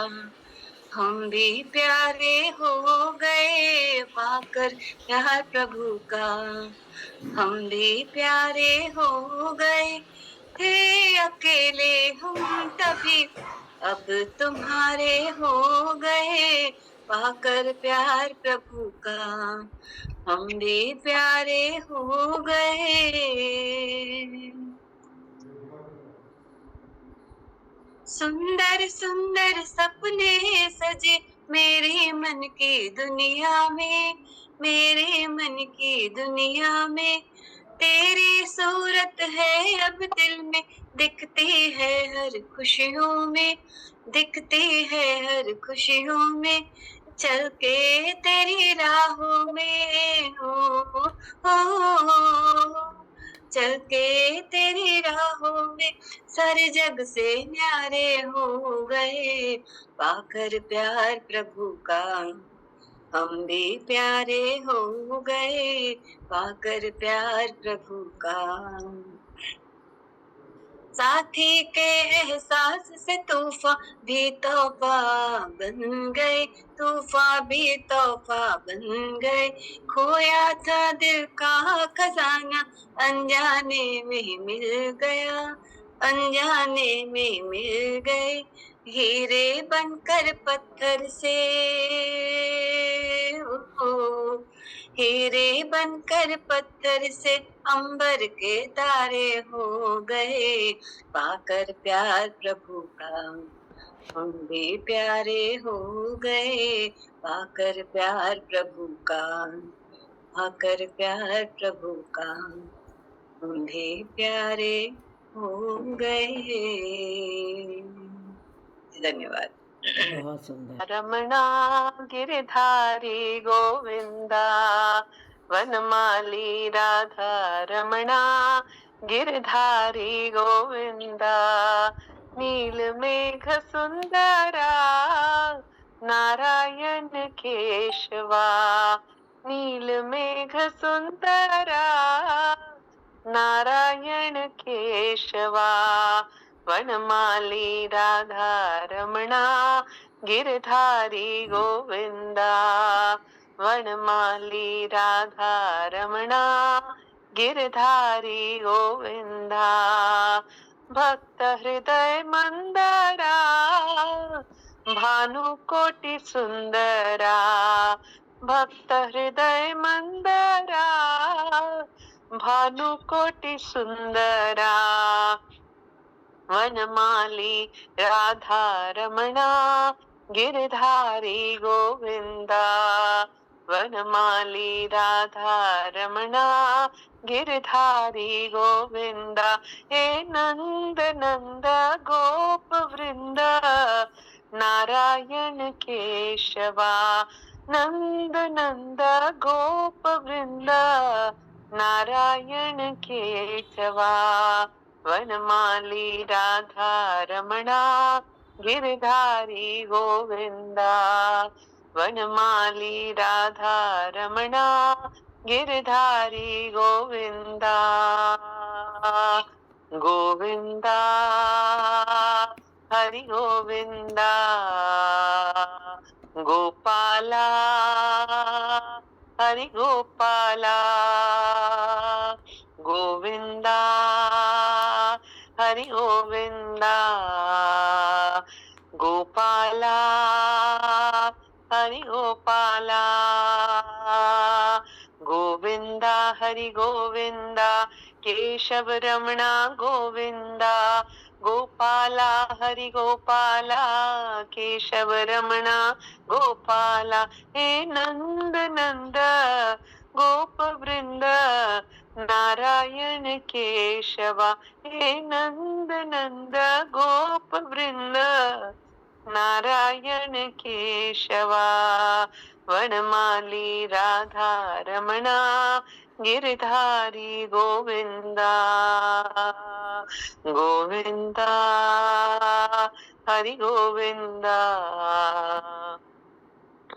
हम भी प्यारे हो गए। पाकर प्यार प्रभु का, हम भी प्यारे हो गए। थे अकेले हम तभी, अब तुम्हारे हो गए। पाकर प्यार प्रभु का, हम भी प्यारे हो गए। सुंदर सुंदर सपने सजे मेरे मन की दुनिया में, मेरे मन की दुनिया में। तेरी सूरत है अब दिल में, दिखती है हर खुशियों में, दिखती है हर खुशियों में। चल के तेरी राहों में हो, चल के तेरी राहों में सारे जग से न्यारे हो गए, पाकर प्यार प्रभु का हम भी प्यारे हो गए, पाकर प्यार प्रभु का। साथी के एहसास से तूफान भी तोहफा बन गए, तूफान भी तोहफा बन गए। खोया था दिल का खजाना अनजाने में ही मिल गया, अनजाने में मिल गए। हीरे बनकर पत्थर से ओ, हीरे बनकर पत्थर से अंबर के तारे हो गए, पाकर प्यार प्रभु का हम भी प्यारे हो गए, पाकर प्यार प्रभु का, पाकर प्यार प्रभु का हम भी प्यारे हो गए। धन्यवाद। बहुत सुंदर। रमणा गिरधारी गोविंदा, वनमाली राधा रमणा गिरधारी गोविंदा। नील मेघ सुंदरा नारायण केशवा, नील मेघ सुंदरा नारायण केशवा। वनमाली राधा रमणा गिरधारी गोविंदा, वनमाली राधा रमणा गिरधारी गोविंदा। भक्त हृदय मंदरा भानुकोटि सुंदरा, भक्त हृदय मंदरा भानुकोटि सुंदरा। वनमाली राधा रमणा गिरधारी गोविंदा, वनमाली राधा रमणा गिरधारी गोविंदा। हे नंद नंद गोप वृंद नारायण केशवा, नंद नंद गोप वृंद नारायण केशवा। वनमाली राधा रमणा गिरधारी गोविंदा, वनमाली राधा रमणा गिरधारी गोविंदा। गोविंदा हरि गोविंदा, गोपाला हरि गोपाला। गोविंदा हरि गोविंदा, गोपाला हरि गोपाला। गोविंदा हरि गोविंदा, केशव रमणा गोविंदा। गोपाला हरि गोपाला, केशव रमणा गोपाला। हे नंद नंद गोप वृंद नारायण केशवा, हे नंद नंद गोप वृंद नारायण केशवा। वनमाली राधा रमणा गिरधारी गोविंदा, गोविंदा हरि गोविंदा।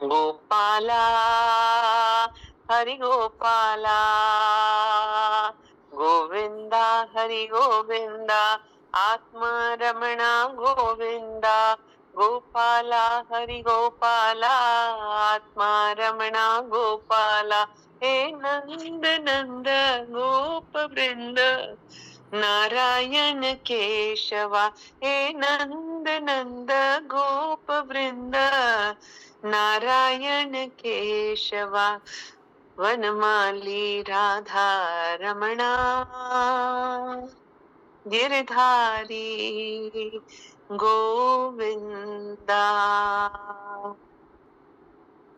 गोपाला हरि गोपाला, गोविंदा हरि गोविंदा। आत्मा रमणा गोविंदा, गोपाला हरि गोपाला। आत्मा रमणा गोपाला। हे नंद नंद गोप वृंद नारायण केशवा, हे नंद नंद गोप वृंद नारायण केशवा। वनमाली राधा रमणा गिरधारी गोविंदा।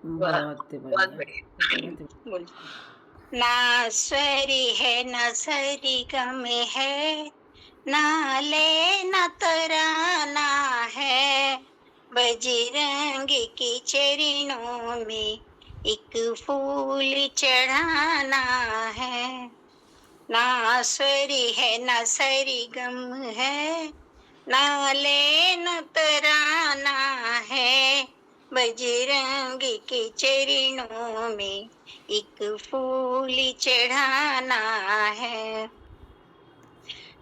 बहुत बहुत बढ़िया। बढ़िया। ना स्वरी है ना सरी गम है, ना ले ना तराना है, बजरंग के चरणों में एक फूल चढ़ाना है। ना स्वरी है ना सरी गम है, ना ले न तराना है, बजरंग के चरणों में एक फूल चढ़ाना है।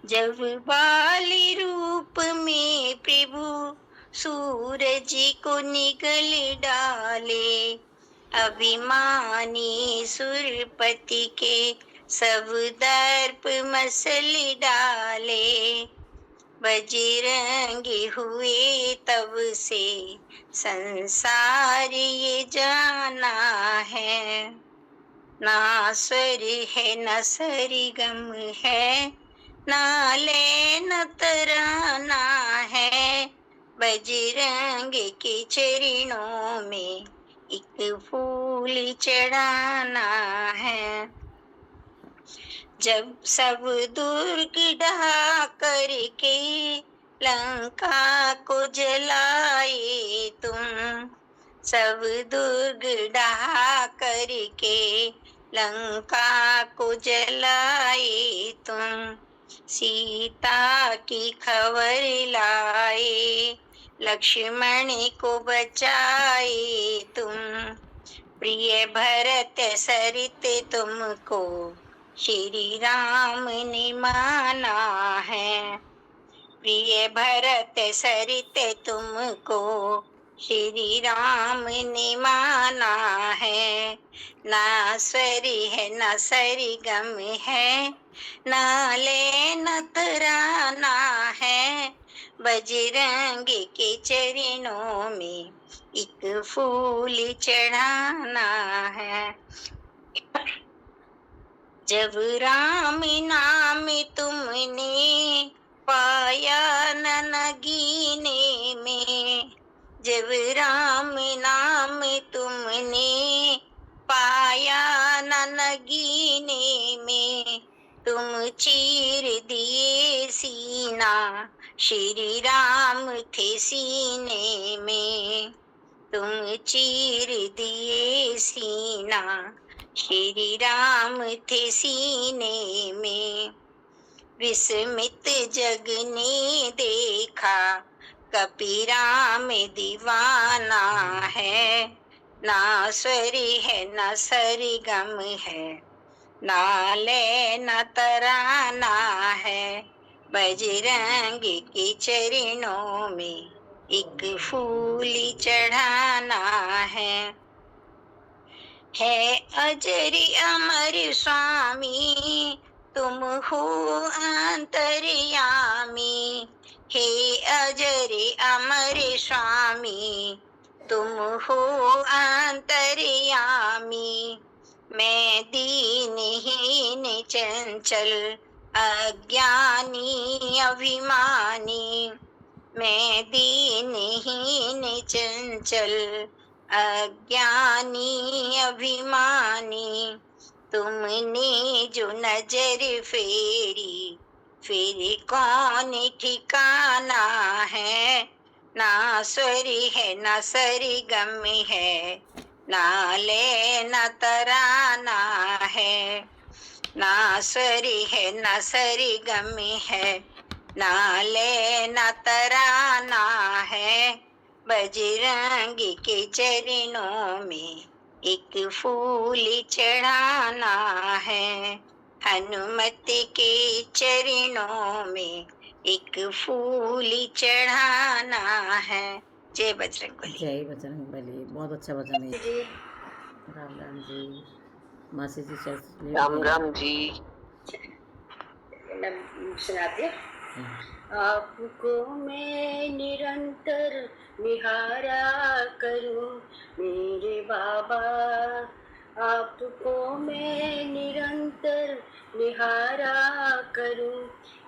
जब बाली रूप में प्रभु सूरज को निगल डाले, अभिमानी सुरपति के सब दर्प मसल डाले, बजरंगी हुए तब से संसार ये जाना है। ना स्वर है न सरी गम है, ना ले न तराना है, बजरंग के चरणों में एक फूल चढ़ाना है। जब सब दुर्ग ढहा करके लंका को जलाए तुम, सब दुर्ग ढहा करके लंका को जलाए तुम, सीता की खबर लाए, लक्ष्मण को बचाए तुम, प्रिय भरत सरित तुमको श्री राम ने माना है। प्रिय भरत सरित तुमको श्री राम ने माना है। ना स्वरी है ना सरी गम है, ना ले न तराना है, बजरंग के चरणों में एक फूल चढ़ाना है। जब राम नाम तुमने पाया नगीने में, जब राम नाम तुमने पाया नगीने में, तुम चीर दिए सीना श्री राम थे सीने में, तुम चीर दिए सीना श्री राम थे सीने में। विस्मित जग ने देखा कपि राम दीवाना है, ना स्वरी है ना सरी गम है, ना ले ना तराना है, बजरंग के चरणों में एक फूल चढ़ाना है। अजरी अमर स्वामी तुम हो अंतर्यामी, हे अजरी अमर स्वामी तुम हो अंतर्यामी। मैं दीनहीन चंचल अज्ञानी अभिमानी, मैं दीनहीन चंचल अज्ञानी अभिमानी। तुमने जो नजर फेरी फिर कौन ठिकाना है, ना स्वरी है ना सरी गम है, ना ले ना तराना है, ना स्वरी है ना सरी गम है, ना ले ना तराना है, बजरंग के चरणों में एक फूल चढ़ाना है। हनुमत के चरणों में एक फूल चढ़ाना है। जय बजरंगबली। जय बजरंगबली। बहुत अच्छा भजन है। जी राम राम जी। मासी जी चल राम राम जी। सुनाती हूँ। आपको मैं निरंतर निहारा करूं मेरे बाबा, आपको मैं निरंतर निहारा करूं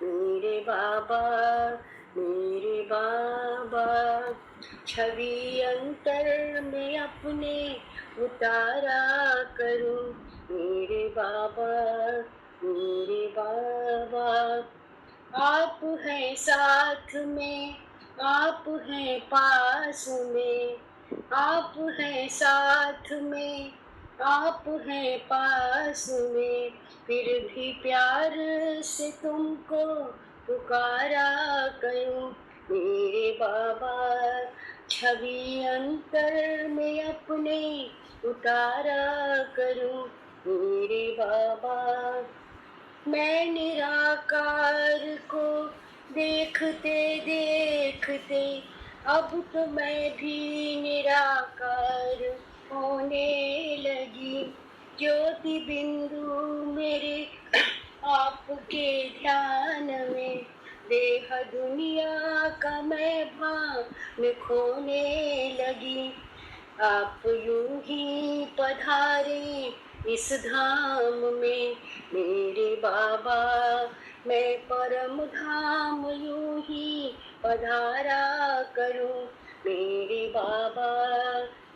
मेरे बाबा मेरे बाबा। छवि अंतर में अपने उतारा करूं मेरे बाबा मेरे बाबा। आप हैं साथ में, आप हैं पास में, आप हैं साथ में, आप हैं पास में, फिर भी प्यार से तुमको पुकारा करूं मेरे बाबा। छवि अंतर में अपने उतारा करूं मेरे बाबा। मैं निराकार को देखते देखते अब तो मैं भी निराकार होने लगी। ज्योति बिंदु मेरे आपके ध्यान में, देह दुनिया का मैं भान खोने लगी। आप यूं ही पधारे इस धाम में मेरे बाबा। मैं परम धाम यूं ही पधारा करूं मेरे बाबा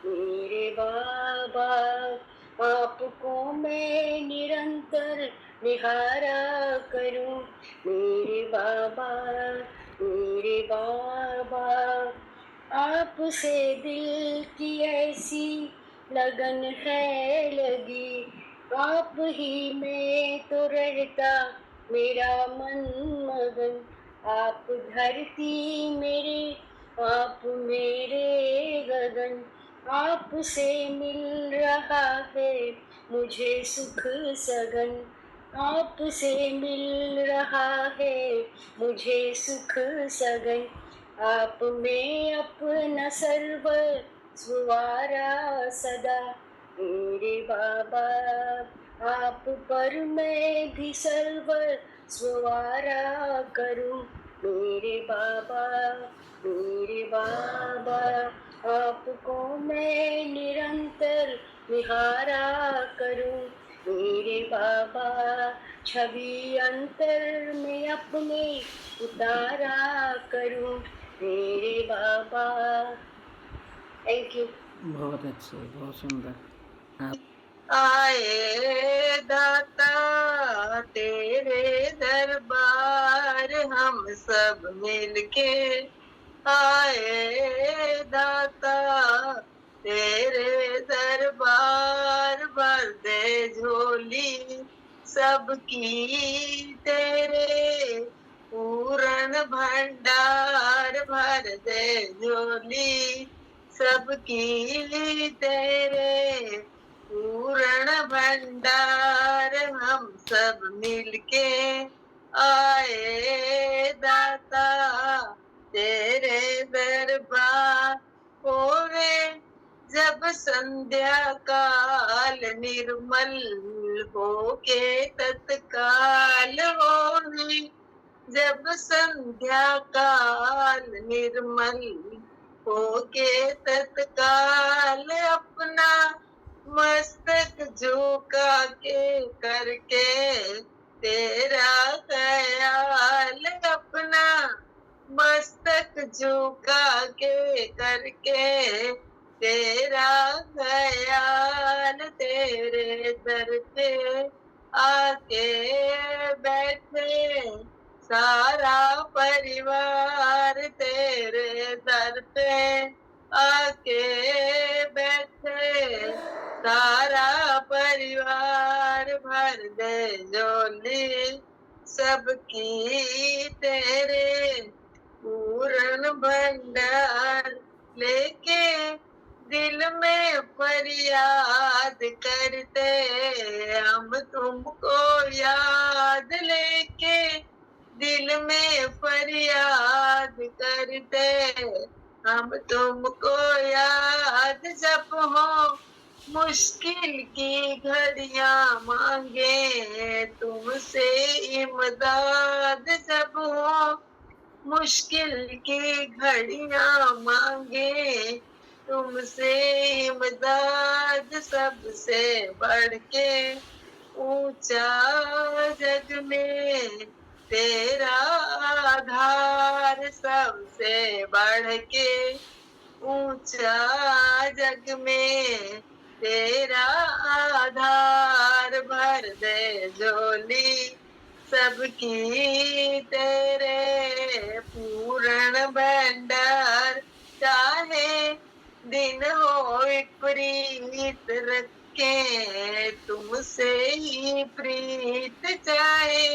मेरे बाबा। आपको मैं निरंतर निहारा करूं मेरे बाबा मेरे बाबा। आपसे दिल की ऐसी लगन है लगी, आप ही में तो रहता मेरा मन मगन। आप धरती मेरे आप मेरे गगन, आपसे मिल रहा है मुझे सुख सगन। आपसे मिल रहा है मुझे सुख सगन। आप में अपना सर्व सुवारा सदा मेरे बाबा। आप पर मैं भी सर्व सुवारा करूं मेरे बाबा मेरे बाबा। आपको मैं निरंतर निहारा करूं मेरे बाबा। छवि अंतर में अपने उतारा करूं मेरे बाबा। Thank you. बहुत अच्छे, बहुत सुंदर। आए दाता तेरे दरबार हम सब मिलके, आए दाता तेरे दरबार। भर दे झोली सबकी तेरे पूरन भंडार। भर दे झोली सबकी तेरे पूर्ण भंडार। हम सब मिलके आए दाता तेरे दरबार। होवे जब संध्या काल निर्मल होके तत्काल। होवे जब संध्या काल निर्मल होके तत्काल। अपना मस्तक झुका के करके तेरा ख्याल। अपना मस्तक झुका के करके तेरा ख्याल। तेरे दर पे आके बैठे सारा परिवार। तेरे दर पे आके बैठे सारा परिवार। भर दे झोली सबकी तेरे पूर्ण भंडार। लेके दिल में फरियाद करते हम तुमको याद। लेके दिल में फरियाद करते हम तुमको याद। जब हो मुश्किल की घड़ियां मांगे तुमसे इमदाद। जब हो मुश्किल की घड़ियां मांगे तुमसे इमदाद। सबसे बढ़ के ऊंचा जग में तेरा सबसे बढ़ के ऊंचा जग में तेरा आधार, भर दे झोली सबकी तेरे पूर्ण भंडार। चाहे दिन हो विपरीत रखे तुमसे ही प्रीत, चाहे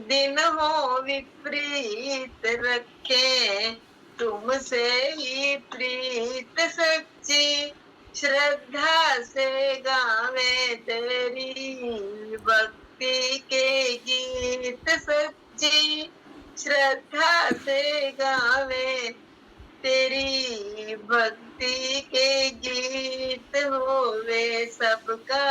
दिन हो विपरीत रखे तुमसे ही प्रीत। सच्ची श्रद्धा से गावे तेरी भक्ति के गीत, सच्ची श्रद्धा से गावे तेरी भक्ति के गीत। होवे सबका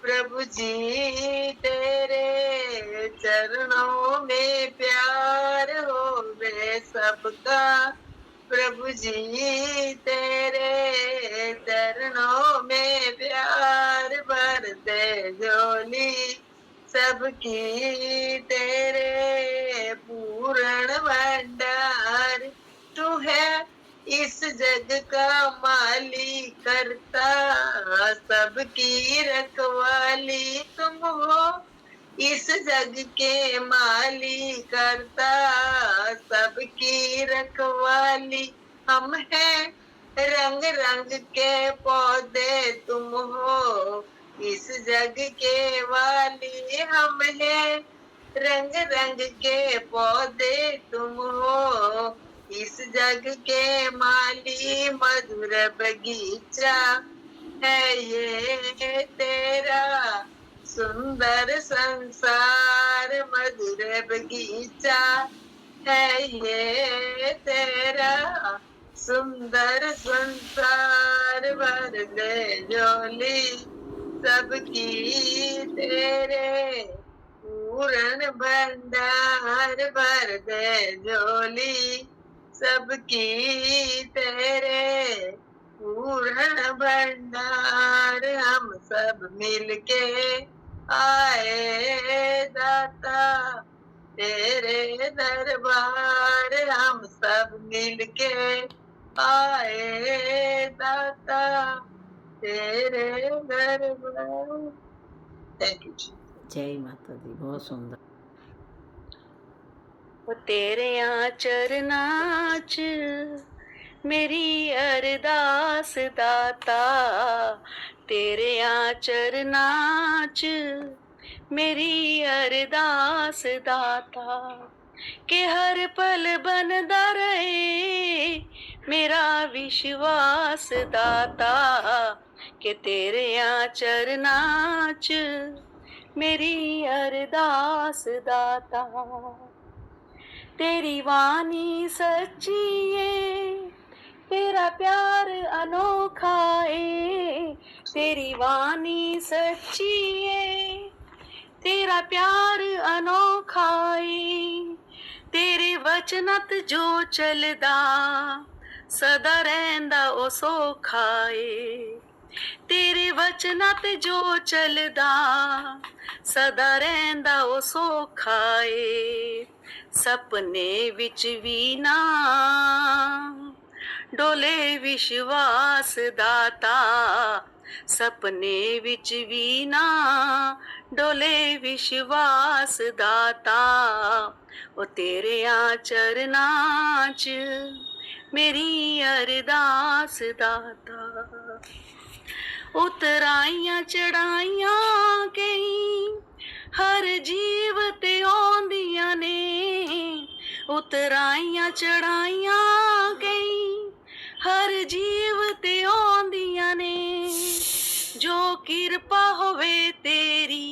प्रभु जी तेरे चरणों में प्यार, होवे सबका प्रभु जी तेरे चरणों में प्यार। भर दे झोली सबकी तेरे पूर्ण भंडार। तू है इस जग का माली करता सबकी रखवाली, तुम हो इस जग के माली करता सबकी रखवाली। हम हैं रंग रंग के पौधे, तुम हो इस जग के वाली। हम हैं रंग रंग के पौधे, तुम हो इस जग के माली। मधुर बगीचा है ये तेरा सुंदर संसार, मधुर बगीचा है ये तेरा सुंदर संसार। भर दे झोली सबकी तेरे पूर्ण भंडार, भर दे झोली सबकी तेरे पूर्ण भंडार। हम सब मिलके आए दाता तेरे दरबार, हम सब मिलके आए दाता तेरे दरबार। Thank you. जय माता दी, बहुत सुंदर। वो तेरे चरनां च मेरी अरदास दाता, तेरे चरनां च मेरी अरदास दाता, के हर पल बनदा रहे मेरा विश्वास दाता, के तेरे चरनां च मेरी अरदास दाता। तेरी वाणी सच्ची है, तेरा प्यार अनोखा है, तेरी वाणी सच्ची है, तेरा प्यार अनोखा है, तेरे वचनत जो चलदा सदा रहिंदा ओ सौखा है, तेरे वचनत जो चलदा सदा रहिंदा ओ सौखा है। सपने विच भी ना डोले विश्वास दाता, सपने विच भी ना डोले विश्वास दाता, ओ तेरे चरनां च मेरी अरदास दाता। उतराइयां चढ़ाइयां केईं हर जीव ते आउंदियां ने, उतराइयां चढ़ाइयां केईं हर जीव ते आउंदियां ने, जो किरपा होवे तेरी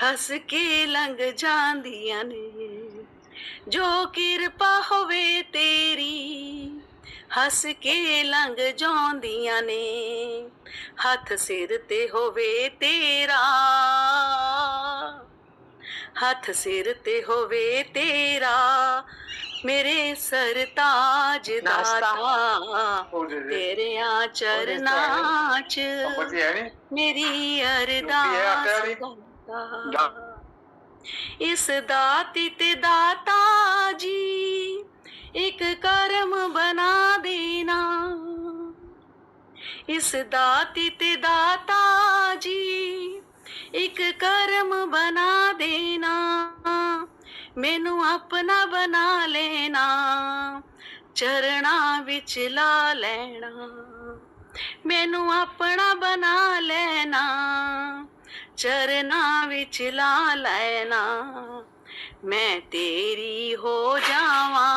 हस के लंघ जांदियां ने, जो किरपा होवे तेरी हस के लंघ जांदियां ने। हथ सिर ते होवे तेरा, हथ सिर ते होवे तेरा मेरे सरताज दाता, तेरे चरनां च मेरी अरदास दाता। इस दाती ते दाता जी एक कर्म बना देना। इस दाती ते दाता जी एक कर्म बना देना, मैनू अपना बना लेना, चरना विच ला लेना। मैनू अपना बना लेना, चरना विच ला लेना, मैं तेरी हो जावा,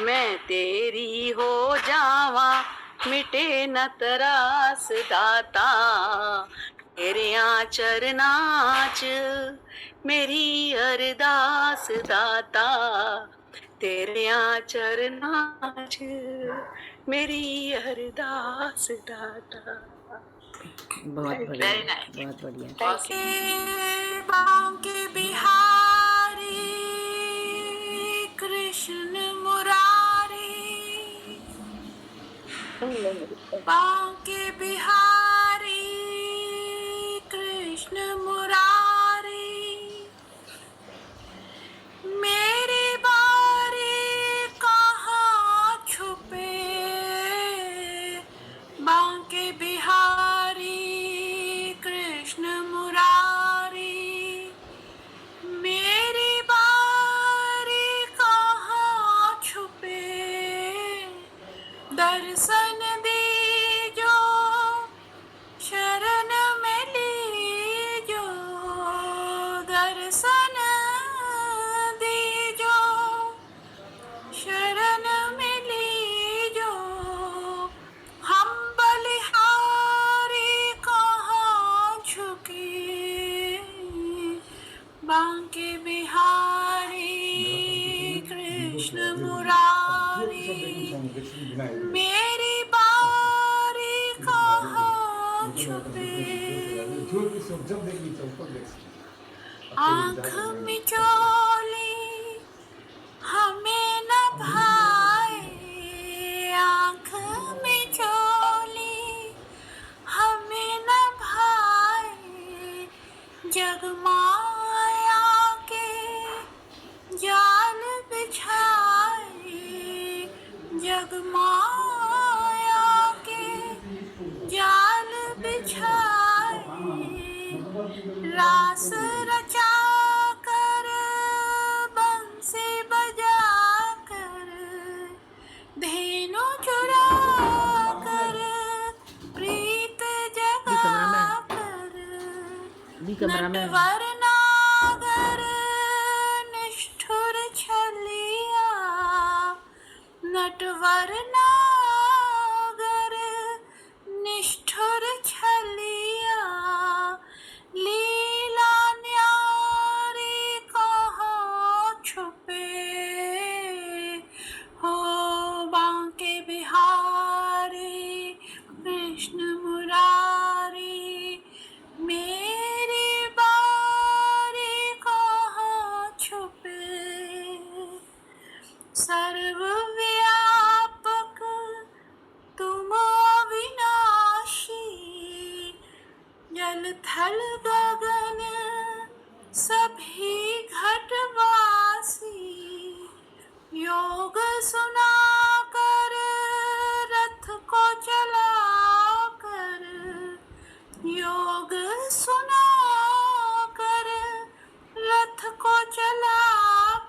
मैं तेरी हो जावा, मिटे न तरास दाता। तेरियां चरनां च मेरी अरदास दाता, तेरियां चरनां च मेरी अरदास दाता। बहुत बढ़िया, Very nice. बहुत बढ़िया। बांके बिहारी कृष्ण मुरारी, बांके बिहारी कृष्ण मुरारी, मेरी बारी कहाँ छुपे, बांके बिहारी कृष्ण मुरारी, मेरी बारी कहाँ छुपे, दर्शन दीजो, शरण में लीजो, दर्शन दीजो, शरण में लीजो, हम बलिहारी कहाँ झुके, बांके बिहारी कृष्ण मुरारी, मेरी बारी कहाँ छुपे, आँख मिचोली हमें न भाए, आँख मिचोली हमें न भाए, जग माया के जाल बिछाए, जग माया के जाल बिछाए, रास रचा कर बंसी बजा कर, धेनु चुरा कर, प्रीत जगा कर, नटवर नागर निष्ठुर छलिया, नटवर नागर निष्ठुर छलिया, लीला न्यारी कहाँ छुपे, हो बांके बिहारी कृष्ण मुरारी, मेरी बारी कहाँ छुपे, सर्वव्यापक तुम अविनाशी, जल थल गगन सभी घटवासी, योग सुना कर रथ को चला कर, योग सुना कर रथ को चला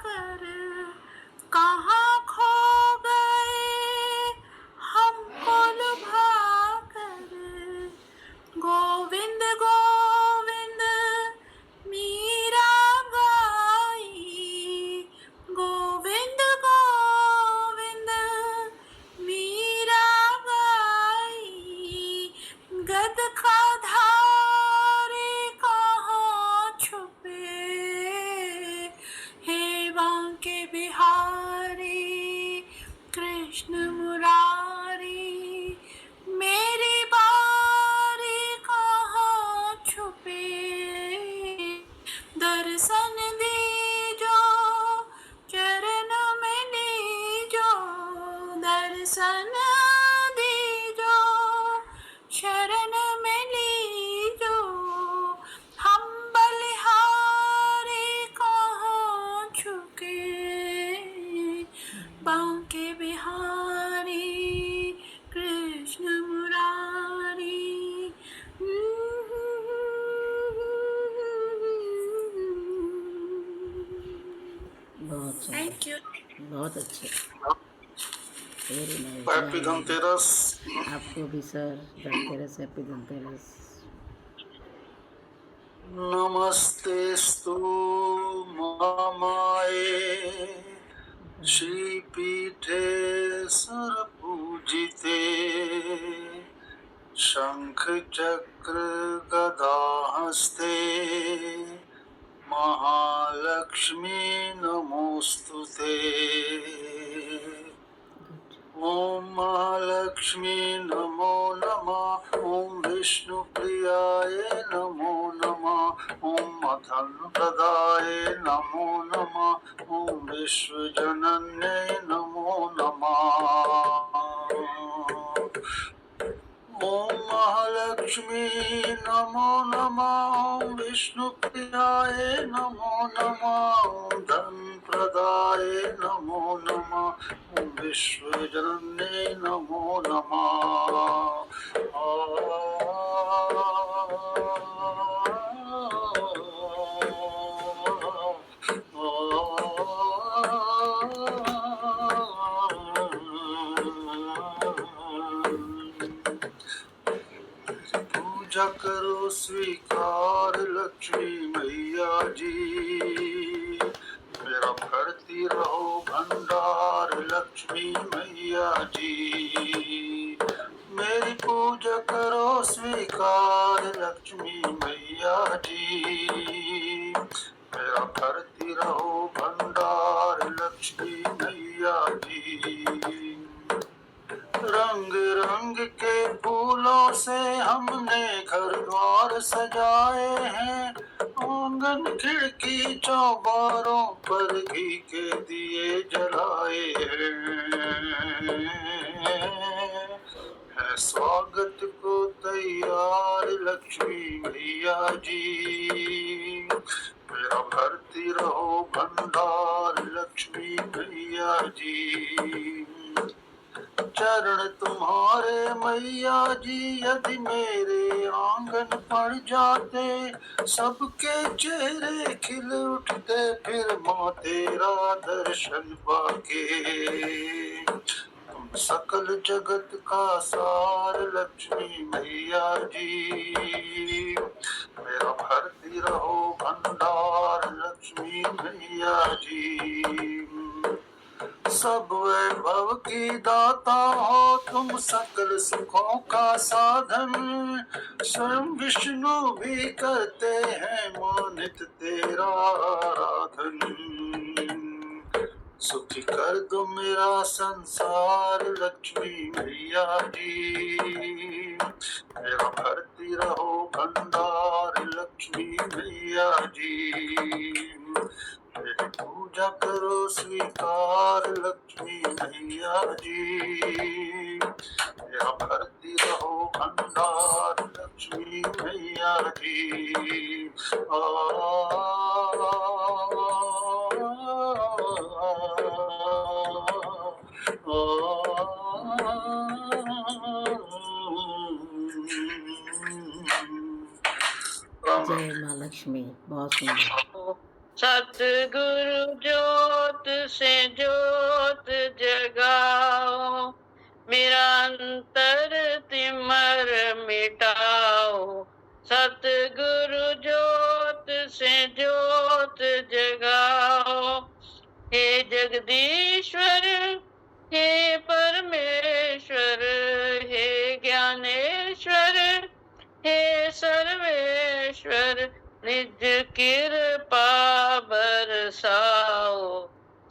कर, कहाँ खो गए हमको लुभा कर, गोविंद गोविंद मीरा गाई, गोविंद गोविंद मीरा गाई, गद का धारी कहाँ छुपे, हे बांके बिहारी कृष्ण मुरारी, मेरी बारी कहाँ छुपे, दर्शन दीजो, चरण में लीजो, दर्शन दीजो, शरण में लीजो, हम बलिहारी कहाँ छुके, बहुत सुंदर, थैंक यू। बहुत अच्छे, वेरी नाइस। हैप्पी धनतेरस। आपको भी सर धनतेरस, हैप्पी धनतेरस। नमस्तेस्तु महामाये श्रीपीठे सुरपूजिते शंख चक्र गदा हस्ते महालक्ष्मी नमोस्तुते। ओम महालक्ष्मी नमो नमः। ओम विष्णु प्रियाय नमो नमः। ओम मथन प्रदाय नमो नमः। ओम विश्वजनन्ये नमो नमः। ओम महालक्ष्मी नमो नमः। ओम विष्णु प्रियाय नमो नमः। ओम धन प्रदाय नमो नमः। ओम विश्वजनन्ये नमो नमः। पूजा करो स्वीकार लक्ष्मी मैया जी। मेरा भरती रहो भंडार लक्ष्मी मैया जी। मेरी पूजा करो स्वीकार लक्ष्मी मैया जी। मेरा भरती रहो भंडार लक्ष्मी मैया जी। रंग रंग के फूलों से हमने घर द्वार सजाए हैं। आंगन खिड़की चौबारों पर घी के दिए जलाए हैं। स्वागत को तैयार लक्ष्मी मैया जी। मेरा भरती रहो भंडार लक्ष्मी मैया जी। चरण तुम्हारे मैया जी यदि मेरे आंगन पड़ जाते, सबके चेहरे खिल उठते फिर माँ तेरा दर्शन पाके। तुम सकल जगत का सार लक्ष्मी मैया जी। मेरा भरती रहो भंडार लक्ष्मी मैया जी। सब वैभव की दाता हो तुम सकल सुखों का साधन। स्वयं विष्णु भी करते हैं मानित तेरा आराधन। सुखी कर दो मेरा संसार लक्ष्मी मैया जी। मेरा भरती रहो भंडार लक्ष्मी मैया जी। मेरी पूजा करो स्वीकार लक्ष्मी मैया जी। मेरा भरती रहो भंडार लक्ष्मी मैया जी। जय माँ लक्ष्मी, बहुत सुंदर। सतगुरु जोत से जोत जगाओ, मेरा अंतर तिमर मिटाओ। सतगुरु जोत से जोत जगाओ, हे जगदीश्वर हे परमेश्वर हे ज्ञानेश्वर हे सर्वेश्वर निज कृपा बरसाओ।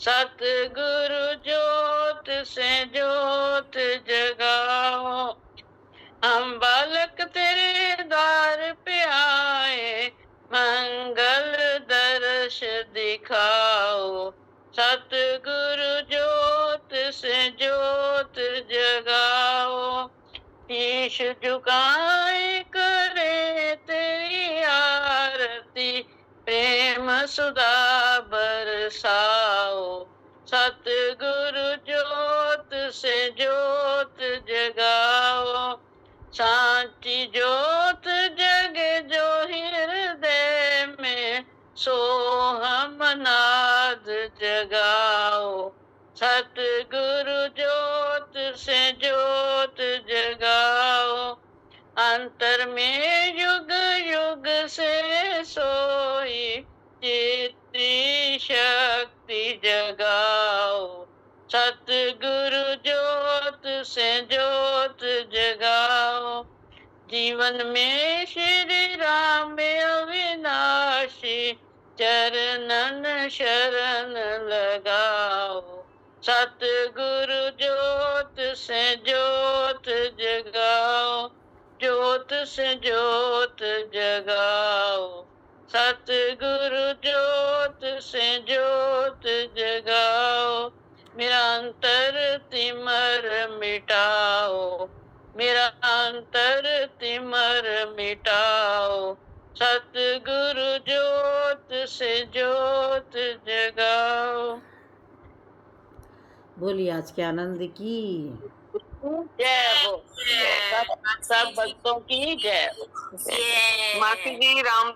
सतगुरु जोत से जोत जगाओ, हम बालक तेरे द्वार पे आए, मंगल दर्श दिखाओ। सतगुरु जोत से जोत जगाओ, शीश झुकाए करे तेरी आरती, प्रेम सुधा बरसाओ। सतगुरु जोत से जोत जगाओ, सांची जोत जगे जो हृदय में, सो हम नार याद जगाओ, सतगुरु ज्योत से ज्योत जगाओ, अंतर में युग युग से सोई चित्ती शक्ति जगाओ, सतगुरु ज्योत से ज्योत जगाओ, जीवन में श्री राम अविनाशी चरणन शरण लगाओ, सतगुरु ज्योत से ज्योत जगाओ, ज्योत से ज्योत जगाओ, सतगुरु ज्योत से ज्योत जगाओ, मेरा अंतर तिमर मिटाओ, मेरा अंतर तिमर मिटाओ, सतगुरु ज्योत से ज्योत जगाओ। बोलिए आज के आनंद की जय हो, सब भक्तों की जय हो। मासी जी राम